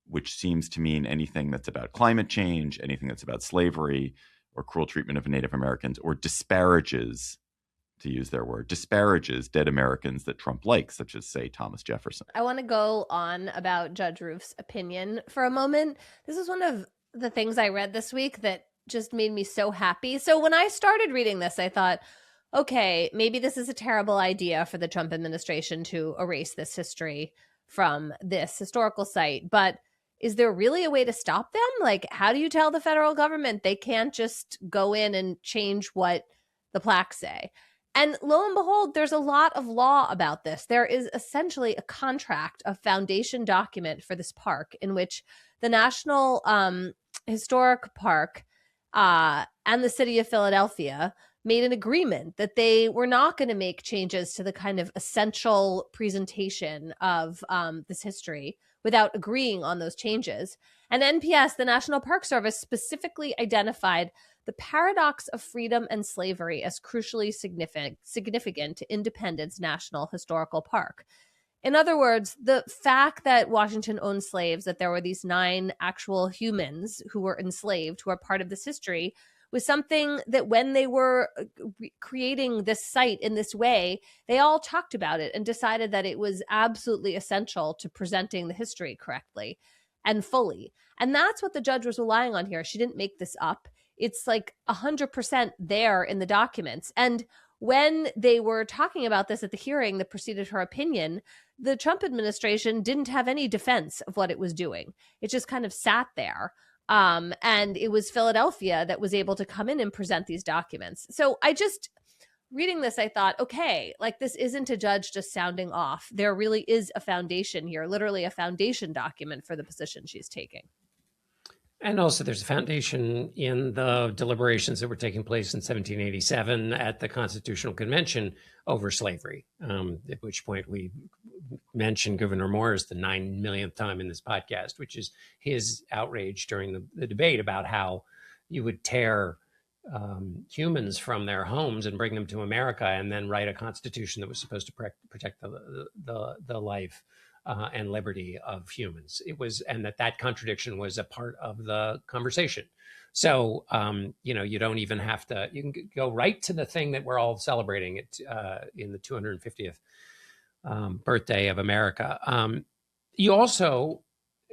which seems to mean anything that's about climate change, anything that's about slavery or cruel treatment of Native Americans, or disparages, to use their word, disparages dead Americans that Trump likes, such as, say, Thomas Jefferson. I want to go on about Judge Roof's opinion for a moment. This is one of the things I read this week that just made me so happy. So when I started reading this, I thought, okay, maybe this is a terrible idea for the Trump administration to erase this history from this historical site. But is there really a way to stop them? Like, how do you tell the federal government they can't just go in and change what the plaques say? And lo and behold, there's a lot of law about this. There is essentially a contract, a foundation document for this park in which the National Historic Park and the city of Philadelphia made an agreement that they were not going to make changes to the kind of essential presentation of this history without agreeing on those changes. And NPS, the National Park Service, specifically identified the paradox of freedom and slavery as crucially significant to Independence National Historical Park. In other words, the fact that Washington owned slaves, that there were these 9 actual humans who were enslaved, who are part of this history, was something that when they were creating this site in this way, they all talked about it and decided that it was absolutely essential to presenting the history correctly and fully. And that's what the judge was relying on here. She didn't make this up. It's like 100% there in the documents. And when they were talking about this at the hearing that preceded her opinion, the Trump administration didn't have any defense of what it was doing. It just kind of sat there. And it was Philadelphia that was able to come in and present these documents. So reading this, I thought, okay, like this isn't a judge just sounding off. There really is a foundation here, literally a foundation document for the position she's taking. And also there's a foundation in the deliberations that were taking place in 1787 at the Constitutional Convention over slavery, at which point we mentioned Gouverneur Morris the 9 millionth time in this podcast, which is his outrage during the debate about how you would tear humans from their homes and bring them to America and then write a constitution that was supposed to protect the life and liberty of humans. It was, and that contradiction was a part of the conversation. So, you don't even have to, you can go right to the thing that we're all celebrating it in the 250th birthday of America. You also,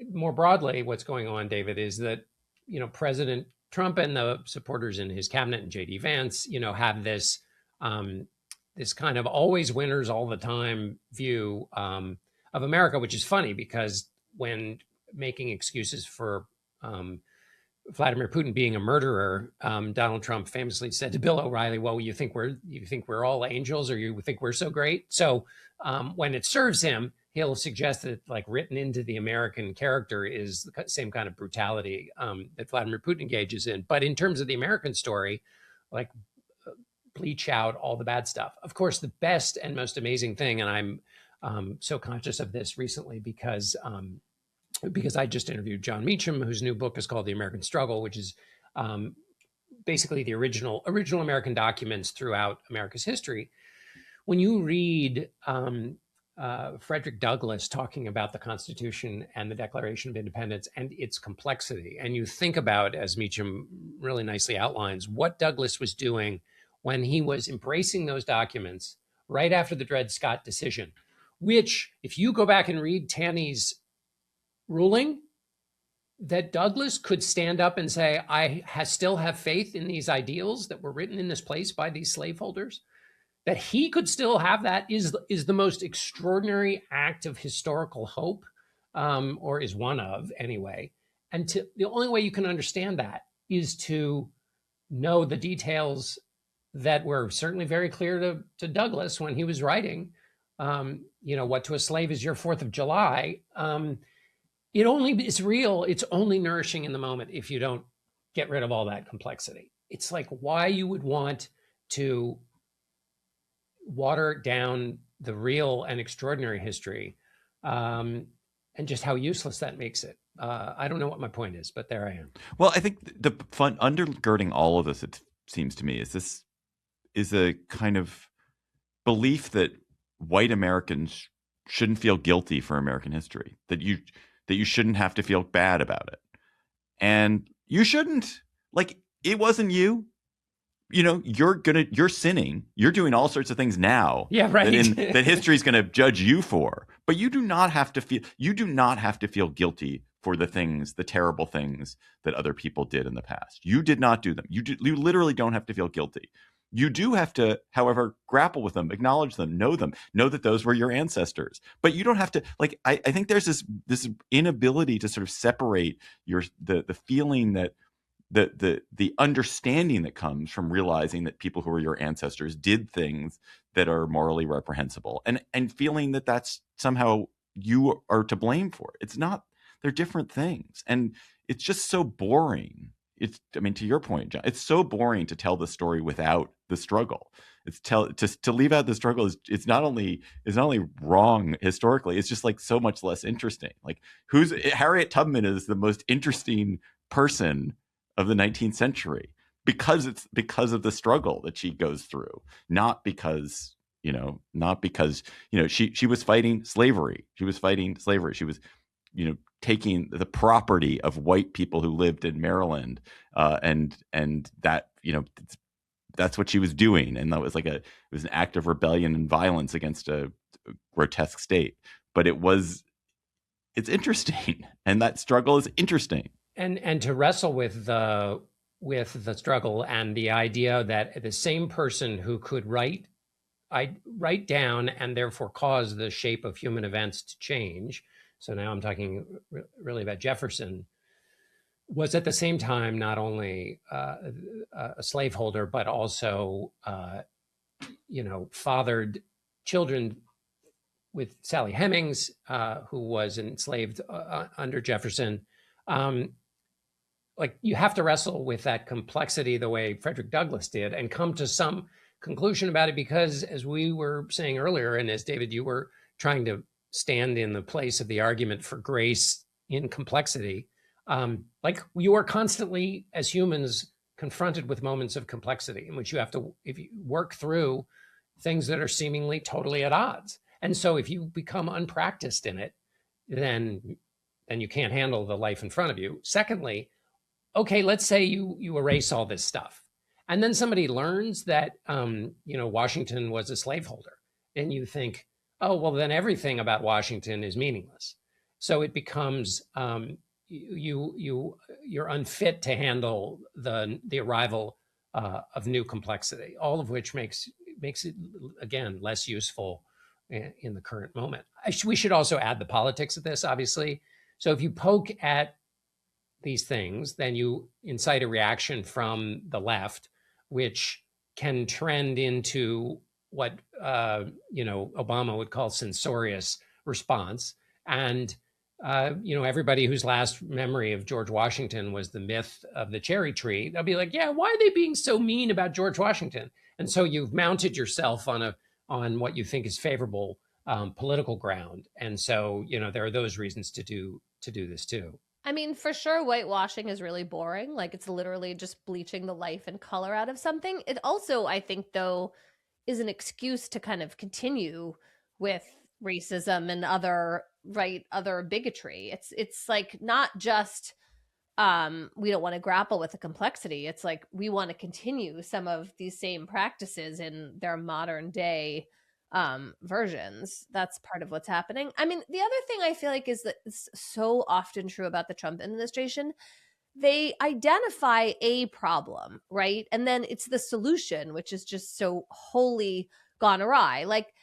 more broadly, what's going on, David, is that, President Trump and the supporters in his cabinet and J.D. Vance, have this kind of always winners all the time view of America, which is funny because when making excuses for Vladimir Putin being a murderer, Donald Trump famously said to Bill O'Reilly, "Well, you think we're all angels, or you think we're so great?" So when it serves him, he'll suggest that like written into the American character is the same kind of brutality that Vladimir Putin engages in. But in terms of the American story, like bleach out all the bad stuff. Of course, the best and most amazing thing, and I'm so conscious of this recently because I just interviewed John Meacham, whose new book is called The American Struggle, which is basically the original American documents throughout America's history. When you read Frederick Douglass talking about the Constitution and the Declaration of Independence and its complexity, and you think about, as Meacham really nicely outlines, what Douglass was doing when he was embracing those documents right after the Dred Scott decision, which, if you go back and read Taney's ruling, that Douglass could stand up and say, I still have faith in these ideals that were written in this place by these slaveholders, that he could still have that is the most extraordinary act of historical hope, or is one of anyway. And the only way you can understand that is to know the details that were certainly very clear to Douglass when he was writing, what to a slave is your 4th of July. It's real. It's only nourishing in the moment if you don't get rid of all that complexity. It's like why you would want to water down the real and extraordinary history, and just how useless that makes it. I don't know what my point is, but there I am. Well, I think the fun undergirding all of this, it seems to me, is a kind of belief that white Americans shouldn't feel guilty for American history, that you shouldn't have to feel bad about it. And you shouldn't. Like, it wasn't you. You're sinning. You're doing all sorts of things now. Yeah, right. That history's going to judge you for. But you do not have to feel guilty for the terrible things that other people did in the past. You did not do them. You literally don't have to feel guilty. You do have to, however, grapple with them, acknowledge them, know that those were your ancestors. But you don't have to, like, I think there's this inability to sort of separate the feeling that the understanding that comes from realizing that people who are your ancestors did things that are morally reprehensible, and feeling that that's somehow you are to blame for it. It's not. They're different things, and it's just so boring. I mean, to your point, John, it's so boring to tell the story without the struggle. To leave out the struggle is not only wrong historically, it's just like so much less interesting. Like, Harriet Tubman is the most interesting person of the 19th century because of the struggle that she goes through, not because she was fighting slavery. She was taking the property of white people who lived in Maryland, and that that's what she was doing, and that was it was an act of rebellion and violence against a grotesque state. But it's interesting, and that struggle is interesting. And to wrestle with the struggle and the idea that the same person who could write down and therefore cause the shape of human events to change. So now I'm talking really about Jefferson, was at the same time not only a slaveholder, but also fathered children with Sally Hemings, who was enslaved under Jefferson. You have to wrestle with that complexity the way Frederick Douglass did and come to some conclusion about it, because as we were saying earlier, and as David, you were trying to stand in the place of the argument for grace in complexity, you are constantly, as humans, confronted with moments of complexity in which you have to, if you work through things that are seemingly totally at odds. And so if you become unpracticed in it, then you can't handle the life in front of you. Secondly, okay, let's say you erase all this stuff, and then somebody learns that Washington was a slaveholder, and you think, oh, well, then everything about Washington is meaningless. So it becomes you're unfit to handle the arrival of new complexity, all of which makes it again less useful in the current moment. We should also add the politics of this, obviously. So if you poke at these things, then you incite a reaction from the left, which can trend into what Obama would call censorious response. And everybody whose last memory of George Washington was the myth of the cherry tree, they'll be like, yeah, why are they being so mean about George Washington? And so you've mounted yourself on what you think is favorable political ground. And so, there are those reasons to do this too. I mean, for sure, whitewashing is really boring. Like, it's literally just bleaching the life and color out of something. It also, I think, though, is an excuse to kind of continue with racism and other bigotry. It's like not just we don't want to grapple with the complexity. It's like we want to continue some of these same practices in their modern day versions. That's part of what's happening. I mean, the other thing I feel like is that it's so often true about the Trump administration. They identify a problem, right? And then it's the solution, which is just so wholly gone awry. Like,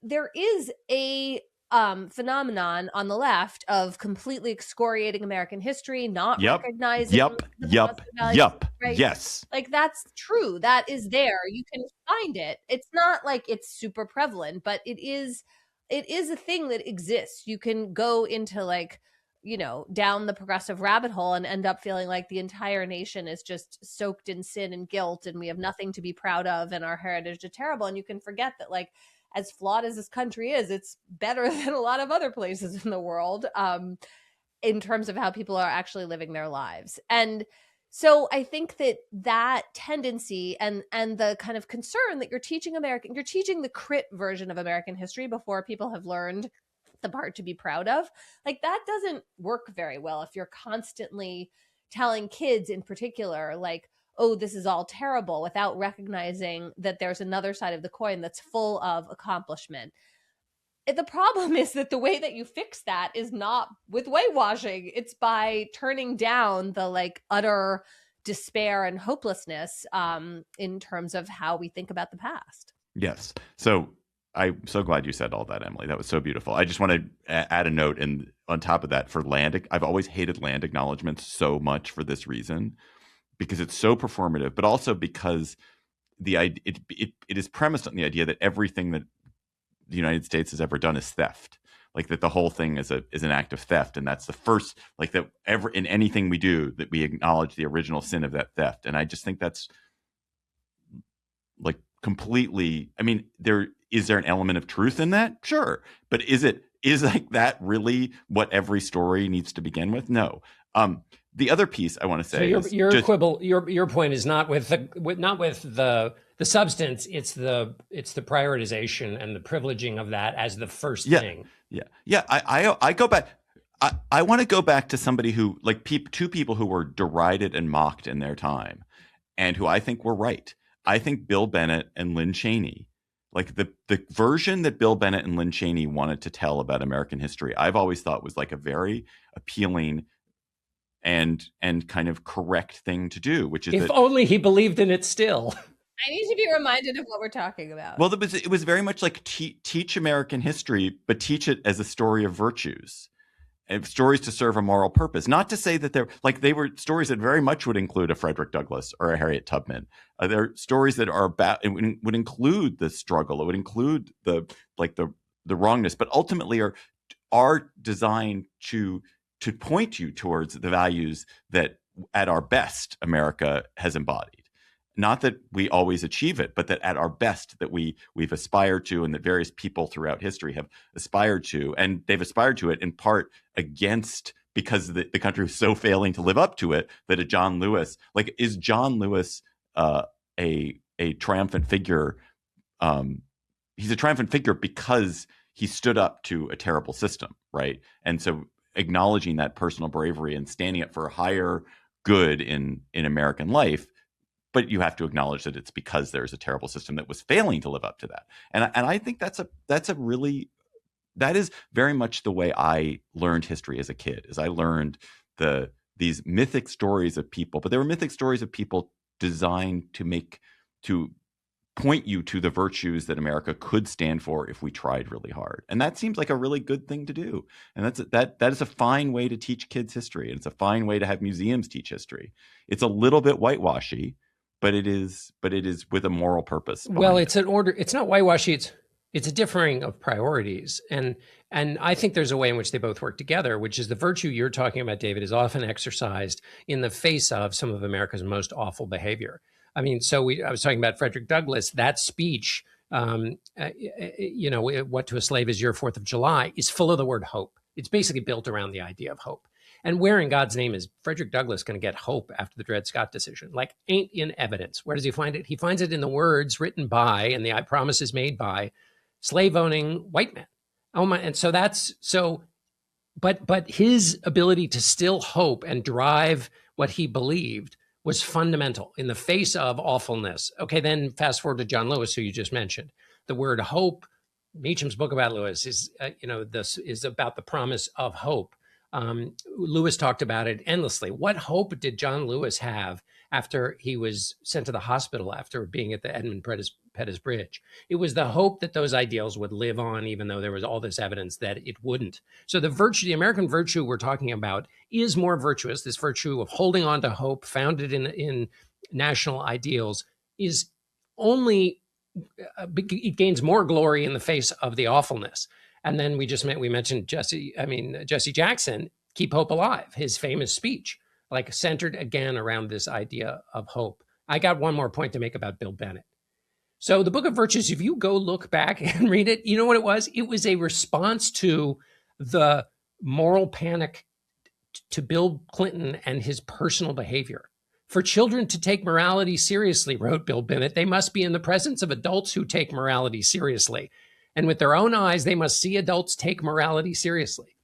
there is a phenomenon on the left of completely excoriating American history, not recognizing right? Yes. Like, that's true. That is there. You can find it. It's not like it's super prevalent, but it is a thing that exists. You can go into down the progressive rabbit hole and end up feeling like the entire nation is just soaked in sin and guilt, and we have nothing to be proud of, and our heritage is terrible. And you can forget that, as flawed as this country is, it's better than a lot of other places in the world in terms of how people are actually living their lives. And so I think that tendency and the kind of concern that you're teaching the crit version of American history before people have learned the part to be proud of, that doesn't work very well if you're constantly telling kids in particular, oh, this is all terrible, without recognizing that there's another side of the coin that's full of accomplishment. The problem is that the way that you fix that is not with whitewashing. It's by turning down the utter despair and hopelessness in terms of how we think about the past. Yes. So I'm so glad you said all that, Emily. That was so beautiful. I just want to add a note on top of that for land. I've always hated land acknowledgments so much for this reason, because it's so performative, but also because it is premised on the idea that everything that the United States has ever done is theft. Like that the whole thing is an act of theft, and that's the first, like that ever in anything we do that we acknowledge the original sin of that theft. And I just think that's like completely. I mean, is there an element of truth in that? Sure, but is like that really what every story needs to begin with? No. The other piece I want to say is your quibble. Your point is not with the substance. It's the prioritization and the privileging of that as the first thing. Yeah. I go back. I want to go back to somebody who, like, two people who were derided and mocked in their time, and who I think were right. I think Bill Bennett and Lynn Cheney, like the version that Bill Bennett and Lynn Cheney wanted to tell about American history, I've always thought was like a very appealing and kind of correct thing to do, which is if only he believed in it still. I need to be reminded of what we're talking about. Well, it was very much like teach American history, but teach it as a story of virtues, and stories to serve a moral purpose. Not to say that they were stories that very much would include a Frederick Douglass or a Harriet Tubman. They're stories that are about, it would include the struggle. It would include the wrongness, but ultimately are designed to point you towards the values that at our best America has embodied. Not that we always achieve it, but that at our best that we've aspired to, and that various people throughout history have aspired to, and they've aspired to it in part because the country was so failing to live up to it, that is John Lewis a triumphant figure? He's a triumphant figure because he stood up to a terrible system, right? And so acknowledging that personal bravery and standing up for a higher good in American life. But you have to acknowledge that it's because there's a terrible system that was failing to live up to that. And I think that is very much the way I learned history as a kid. Is I learned these mythic stories of people, but they were mythic stories of people designed to point you to the virtues that America could stand for if we tried really hard. And that seems like a really good thing to do. And that is a fine way to teach kids history. And it's a fine way to have museums teach history. It's a little bit whitewashy, but it is with a moral purpose. Well, it's an order. It's not whitewashy. It's a differing of priorities. And I think there's a way in which they both work together, which is the virtue you're talking about, David, is often exercised in the face of some of America's most awful behavior. I mean, I was talking about Frederick Douglass. That speech, what to a slave is your 4th of July, is full of the word hope. It's basically built around the idea of hope. And where in God's name is Frederick Douglass going to get hope after the Dred Scott decision? Like, ain't in evidence. Where does he find it? He finds it in the words written by and the promises made by slave-owning white men. Oh my! And so but his ability to still hope and drive what he believed was fundamental in the face of awfulness. Okay, then fast forward to John Lewis, who you just mentioned. The word hope, Meacham's book about Lewis is about the promise of hope. Lewis talked about it endlessly. What hope did John Lewis have after he was sent to the hospital after being at the Edmund Pettus Bridge? It was the hope that those ideals would live on, even though there was all this evidence that it wouldn't. So the American virtue we're talking about is more virtuous. This virtue of holding on to hope founded in national ideals is only, it gains more glory in the face of the awfulness. And then we mentioned Jesse Jackson, Keep Hope Alive, his famous speech, like centered again around this idea of hope. I got one more point to make about Bill Bennett. So the Book of Virtues, if you go look back and read it, you know what it was? It was a response to the moral panic to Bill Clinton and his personal behavior. For children to take morality seriously, wrote Bill Bennett, they must be in the presence of adults who take morality seriously. And with their own eyes, they must see adults take morality seriously.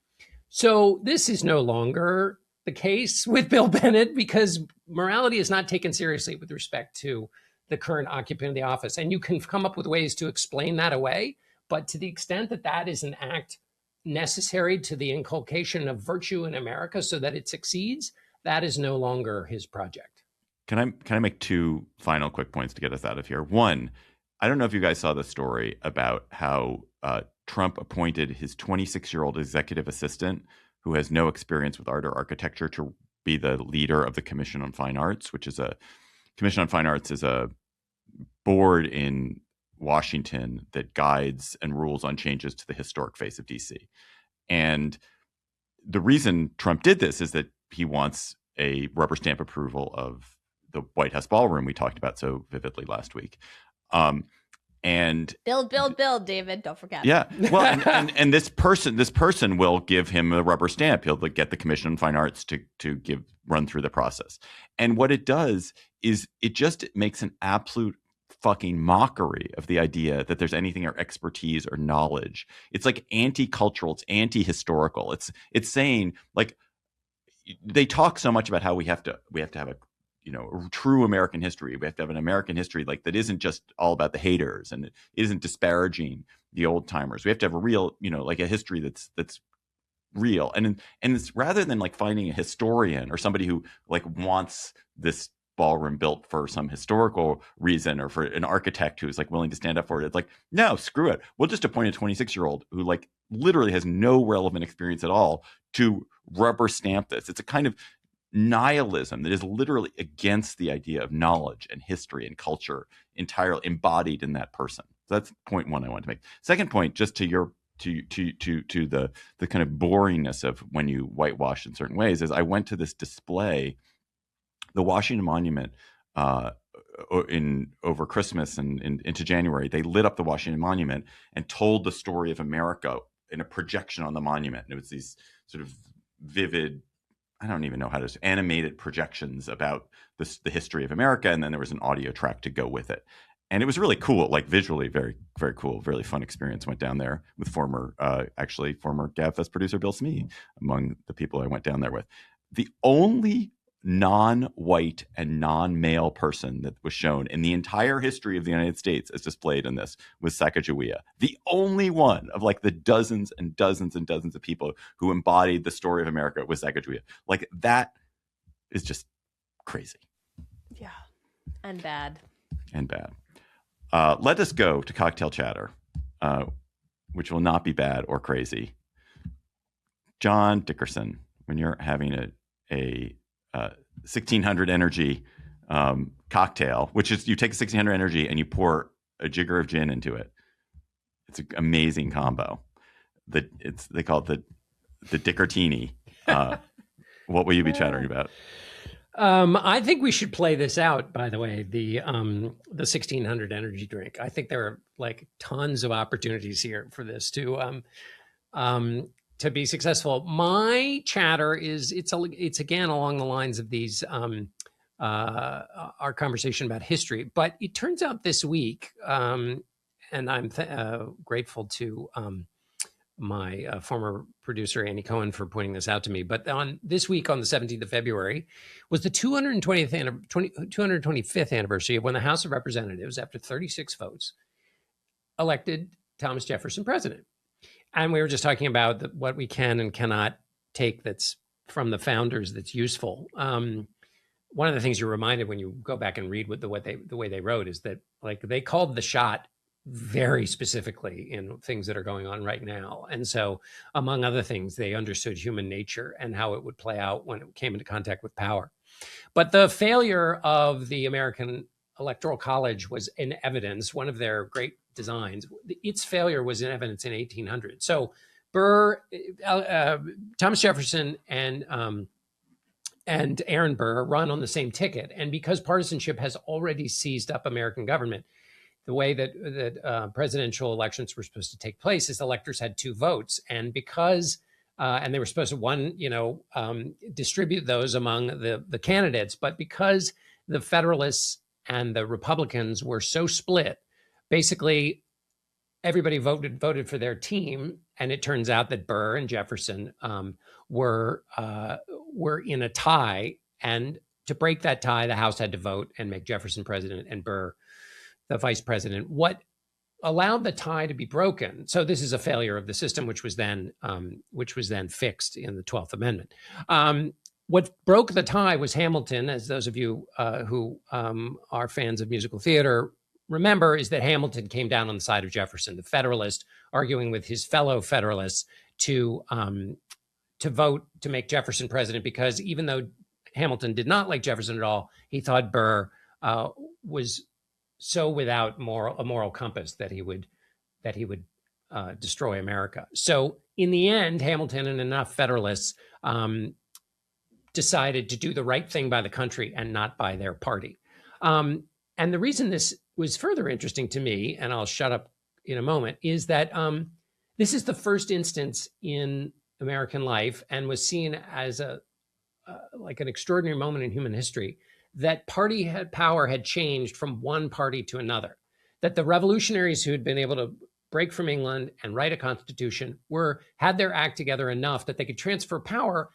So this is no longer the case with Bill Bennett, because morality is not taken seriously with respect to the current occupant of the office. And you can come up with ways to explain that away. But to the extent that that is an act necessary to the inculcation of virtue in America so that it succeeds, that is no longer his project. Can I make two final quick points to get us out of here? One, I don't know if you guys saw the story about how Trump appointed his 26-year-old executive assistant, who has no experience with art or architecture, to be the leader of the Commission on Fine Arts, which is a board in Washington that guides and rules on changes to the historic face of DC. And the reason Trump did this is that he wants a rubber stamp approval of the White House ballroom we talked about so vividly last week. And build, David. Don't forget. Yeah. Well, and this person will give him a rubber stamp. He'll get the Commission on Fine Arts to run through the process. And what it does is it just makes an absolute fucking mockery of the idea that there's anything or expertise or knowledge. It's like anti-cultural, it's anti-historical. It's saying, like, they talk so much about how we have to have a true American history. We have to have an American history like that isn't just all about the haters and it isn't disparaging the old timers. We have to have a real, like a history that's real. And it's rather than like finding a historian or somebody who like wants this ballroom built for some historical reason or for an architect who's like willing to stand up for it. It's like, no, screw it. We'll just appoint a 26-year-old who like literally has no relevant experience at all to rubber stamp this. It's a kind of nihilism that is literally against the idea of knowledge and history and culture entirely embodied in that person. So that's point one I wanted to make. Second point, just to your to the kind of boringness of when you whitewash in certain ways, is I went to this display, the Washington Monument, over Christmas and into January. They lit up the Washington Monument and told the story of America in a projection on the monument. And it was these sort of vivid, I don't even know how to animated projections about the history of America. And then there was an audio track to go with it. And it was really cool, like visually very, very cool, really fun experience. Went down there with former GabFest producer Bill Smee among the people I went down there with. The only non-white and non-male person that was shown in the entire history of the United States as displayed in this was Sacagawea. The only one of like the dozens and dozens and dozens of people who embodied the story of America was Sacagawea. Like, that is just crazy. Yeah. And bad. Let us go to cocktail chatter, which will not be bad or crazy. John Dickerson, when you're having a 1600 energy cocktail, which is you take a 1600 energy and you pour a jigger of gin into it. It's an amazing combo. They call it the Dickertini. What will you be chattering about? I think we should play this out, by the way, the 1600 energy drink. I think there are like tons of opportunities here for this to be successful. My chatter is it's again along the lines of these our conversation about history, but it turns out this week, and I'm grateful to my former producer Andy Cohen for pointing this out to me. But on this week, on the 17th of February, was the 225th anniversary of when the House of Representatives, after 36 votes, elected Thomas Jefferson president. And we were just talking about what we can and cannot take that's from the founders that's useful. One of the things you're reminded when you go back and read the way they wrote is that like they called the shot very specifically in things that are going on right now. And so, among other things, they understood human nature and how it would play out when it came into contact with power. But the failure of the American Electoral College was in evidence. One of their great designs, its failure was in evidence in 1800. So Thomas Jefferson and Aaron Burr run on the same ticket. And because partisanship has already seized up American government, the way that presidential elections were supposed to take place is electors had two votes. And because, and they were supposed to distribute those among the candidates, but because the Federalists and the Republicans were so split, basically everybody voted for their team. And it turns out that Burr and Jefferson were in a tie. And to break that tie, the House had to vote and make Jefferson president and Burr the vice president. What allowed the tie to be broken? So this is a failure of the system, which was then fixed in the 12th Amendment. What broke the tie was Hamilton, as those of you who are fans of musical theater remember, is that Hamilton came down on the side of Jefferson, the Federalist, arguing with his fellow Federalists to vote to make Jefferson president, because even though Hamilton did not like Jefferson at all, he thought Burr was so without a moral compass that he would destroy America. So in the end, Hamilton and enough Federalists decided to do the right thing by the country and not by their party. And the reason this was further interesting to me, and I'll shut up in a moment, is that this is the first instance in American life, and was seen as like an extraordinary moment in human history, that party power had changed from one party to another. That the revolutionaries who had been able to break from England and write a constitution had their act together enough that they could transfer power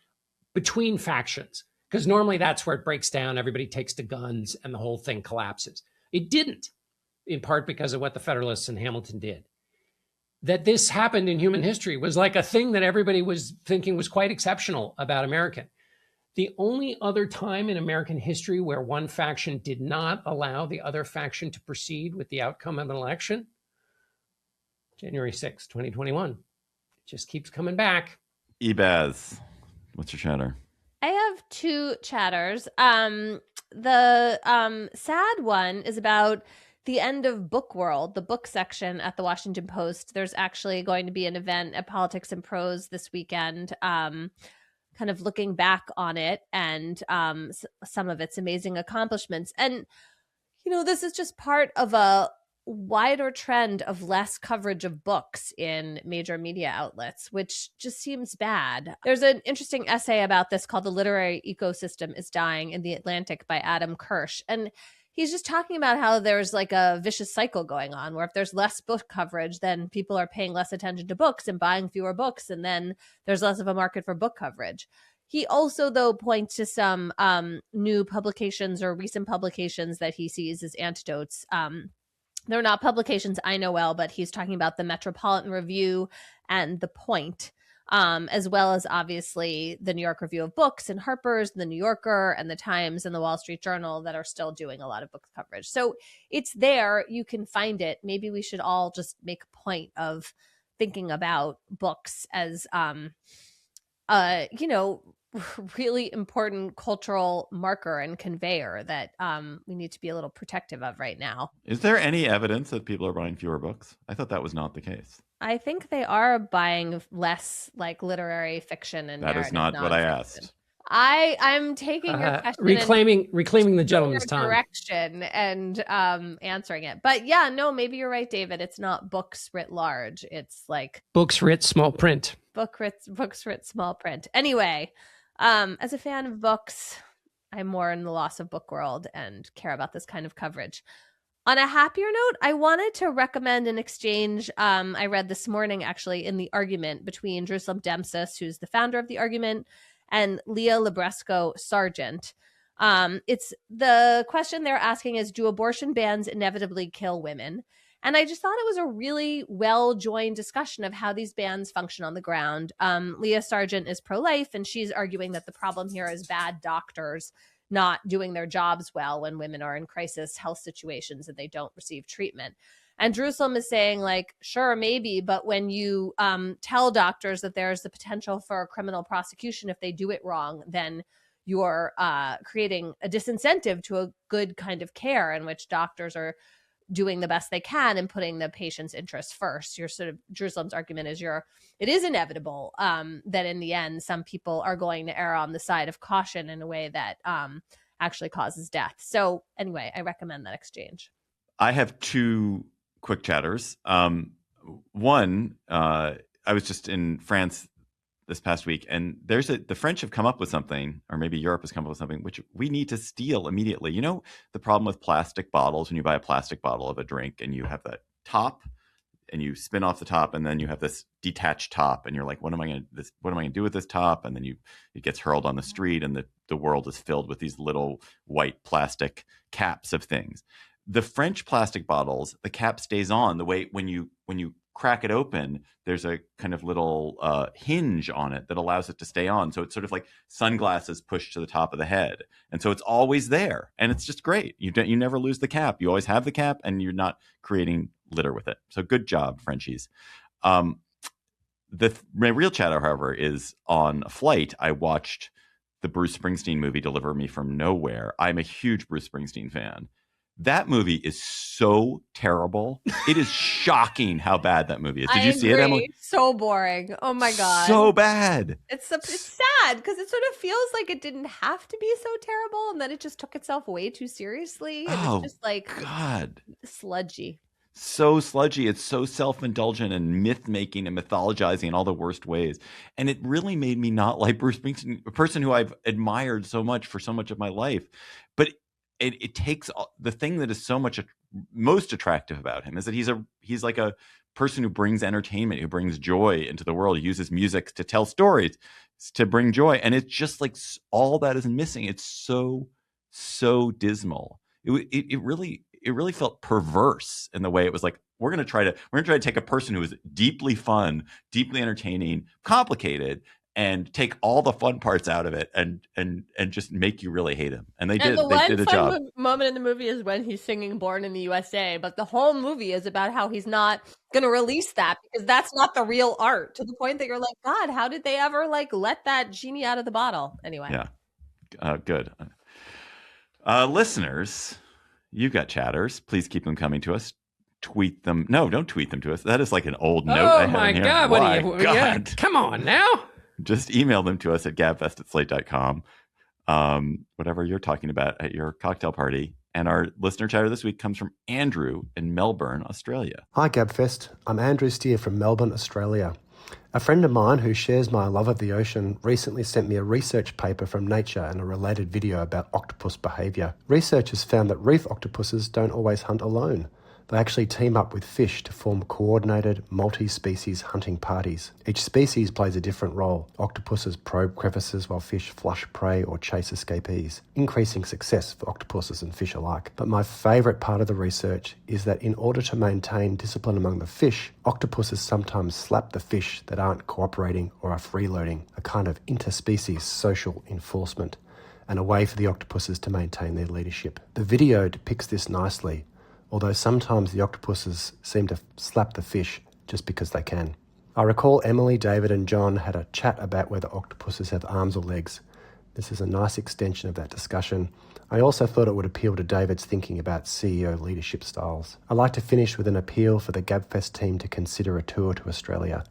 between factions, because normally that's where it breaks down. Everybody takes to guns and the whole thing collapses. It didn't, in part because of what the Federalists and Hamilton did. That this happened in human history was like a thing that everybody was thinking was quite exceptional about American. The only other time in American history where one faction did not allow the other faction to proceed with the outcome of an election, January 6, 2021. It just keeps coming back. Ebaz, what's your chatter? I have two chatters. The sad one is about the end of Book World, the book section at the Washington Post. There's actually going to be an event at Politics and Prose this weekend, kind of looking back on it and some of its amazing accomplishments. And, this is just part of a wider trend of less coverage of books in major media outlets, which just seems bad. There's an interesting essay about this called "The Literary Ecosystem is Dying" in The Atlantic by Adam Kirsch. And he's just talking about how there's like a vicious cycle going on, where if there's less book coverage, then people are paying less attention to books and buying fewer books, and then there's less of a market for book coverage. He also, though, points to some new publications or recent publications that he sees as antidotes. They're not publications I know well, but he's talking about the Metropolitan Review and The Point, as well as obviously the New York Review of Books and Harper's, the New Yorker and the Times and the Wall Street Journal that are still doing a lot of book coverage. So it's there. You can find it. Maybe we should all just make a point of thinking about books as, really important cultural marker and conveyor that we need to be a little protective of right now. Is there any evidence that people are buying fewer books? I thought that was not the case. I think they are buying less like literary fiction and that is not what I asked. I'm taking your question reclaiming the gentleman's time direction and answering it. But yeah, no, maybe you're right, David. It's not books writ large. It's like books writ small print. Books writ small print. Anyway, as a fan of books, I mourn the loss of Book World and care about this kind of coverage. On a happier note, I wanted to recommend an exchange I read this morning, actually, in The Argument between Jerusalem Demsis, who's the founder of The Argument, and Leah Libresco-Sargent. It's the question they're asking is, do abortion bans inevitably kill women? And I just thought it was a really well-joined discussion of how these bans function on the ground. Leah Sargent is pro-life, and she's arguing that the problem here is bad doctors not doing their jobs well when women are in crisis health situations and they don't receive treatment. And Jerusalem is saying, like, sure, maybe, but when you tell doctors that there's the potential for a criminal prosecution if they do it wrong, then you're creating a disincentive to a good kind of care in which doctors are doing the best they can and putting the patient's interests first. Jerusalem's argument is it is inevitable that in the end, some people are going to err on the side of caution in a way that actually causes death. So anyway, I recommend that exchange. I have two quick chatters. One, I was just in France this past week, and the French have come up with something, or maybe Europe has come up with something, which we need to steal immediately. You know, the problem with plastic bottles, when you buy a plastic bottle of a drink and you have that top and you spin off the top and then you have this detached top and you're like, what am I going to do with this top? And then it gets hurled on the street and the world is filled with these little white plastic caps of things. The French plastic bottles, the cap stays on the way when you crack it open, there's a kind of little hinge on it that allows it to stay on. So it's sort of like sunglasses pushed to the top of the head. And so it's always there. And it's just great. You never lose the cap. You always have the cap and you're not creating litter with it. So good job, Frenchies. My real chatter, however, is on a flight. I watched the Bruce Springsteen movie, Deliver Me From Nowhere. I'm a huge Bruce Springsteen fan. That movie is so terrible. It is shocking how bad that movie is. Did you see it, Emily? So boring. Oh my God. So bad. It's sad because it sort of feels like it didn't have to be so terrible and then it just took itself way too seriously. It was just like God. Sludgy. So sludgy. It's so self-indulgent and myth-making and mythologizing in all the worst ways. And it really made me not like Bruce Springsteen, a person who I've admired so much for so much of my life. But it takes the thing that is so much most attractive about him is that he's like a person who brings entertainment, who brings joy into the world. He uses music to tell stories, to bring joy. And it's just like all that is missing. It's so dismal. It really felt perverse in the way it was like, we're going to try to take a person who is deeply fun, deeply entertaining, complicated, and take all the fun parts out of it and just make you really hate him. And they did a job. Moment in the movie is when he's singing Born in the USA, but the whole movie is about how he's not going to release that because that's not the real art, to the point that you're like, God, how did they ever like let that genie out of the bottle? Anyway. Yeah. Good. Listeners, you've got chatters. Please keep them coming to us. Tweet them. No, don't tweet them to us. That is like an old note. Oh my God. Why? God. Yeah, come on now. Just email them to us at gabfest@slate.com. Whatever you're talking about at your cocktail party. And our listener chatter this week comes from Andrew in Melbourne, Australia. Hi, Gabfest. I'm Andrew Steer from Melbourne, Australia. A friend of mine who shares my love of the ocean recently sent me a research paper from Nature and a related video about octopus behaviour. Researchers found that reef octopuses don't always hunt alone. They actually team up with fish to form coordinated, multi-species hunting parties. Each species plays a different role. Octopuses probe crevices while fish flush prey or chase escapees, increasing success for octopuses and fish alike. But my favourite part of the research is that in order to maintain discipline among the fish, octopuses sometimes slap the fish that aren't cooperating or are freeloading, a kind of interspecies social enforcement, and a way for the octopuses to maintain their leadership. The video depicts this nicely, although sometimes the octopuses seem to slap the fish just because they can. I recall Emily, David and John had a chat about whether octopuses have arms or legs. This is a nice extension of that discussion. I also thought it would appeal to David's thinking about CEO leadership styles. I'd like to finish with an appeal for the Gabfest team to consider a tour to Australia.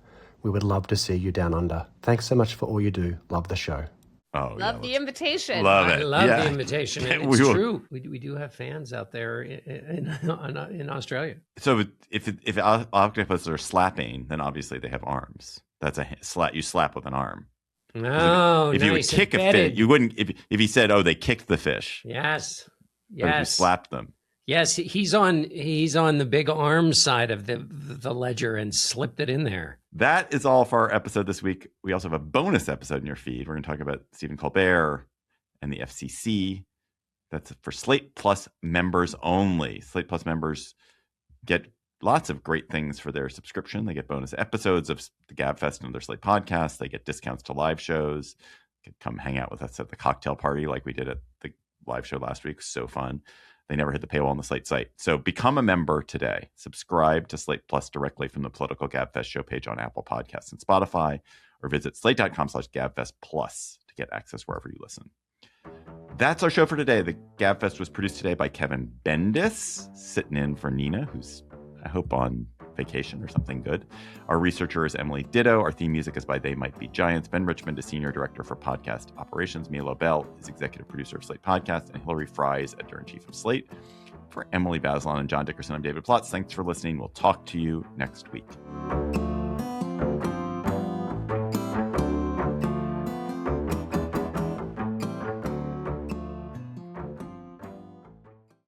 We would love to see you down under. Thanks so much for all you do. Love the show. Oh, love the invitation. Love it. I love the invitation. It's true. We do have fans out there in Australia. So if octopuses are slapping, then obviously they have arms. That's a slap. You slap with an arm. Oh, if you would kick a fish, you wouldn't. If he said, "Oh, they kicked the fish." Yes. But if you slapped them. Yes, he's on the big arm side of the ledger and slipped it in there. That is all for our episode this week. We also have a bonus episode in your feed. We're going to talk about Stephen Colbert and the FCC. That's for Slate Plus members only. Slate Plus members get lots of great things for their subscription. They get bonus episodes of the Gabfest and other Slate podcasts. They get discounts to live shows. They come hang out with us at the cocktail party like we did at the live show last week. So fun. They never hit the paywall on the Slate site. So become a member today. Subscribe to Slate Plus directly from the Political Gabfest show page on Apple Podcasts and Spotify, or visit slate.com/Gabfest Plus to get access wherever you listen. That's our show for today. The Gabfest was produced today by Kevin Bendis, sitting in for Nina, who's, I hope, on vacation or something good. Our researcher is Emily Ditto. Our theme music is by They Might Be Giants. Ben Richmond is Senior Director for Podcast Operations. Mia Lobel is Executive Producer of Slate Podcast. And Hillary Fry is Editor-in-Chief of Slate. For Emily Bazelon and John Dickerson, I'm David Plotz. Thanks for listening. We'll talk to you next week.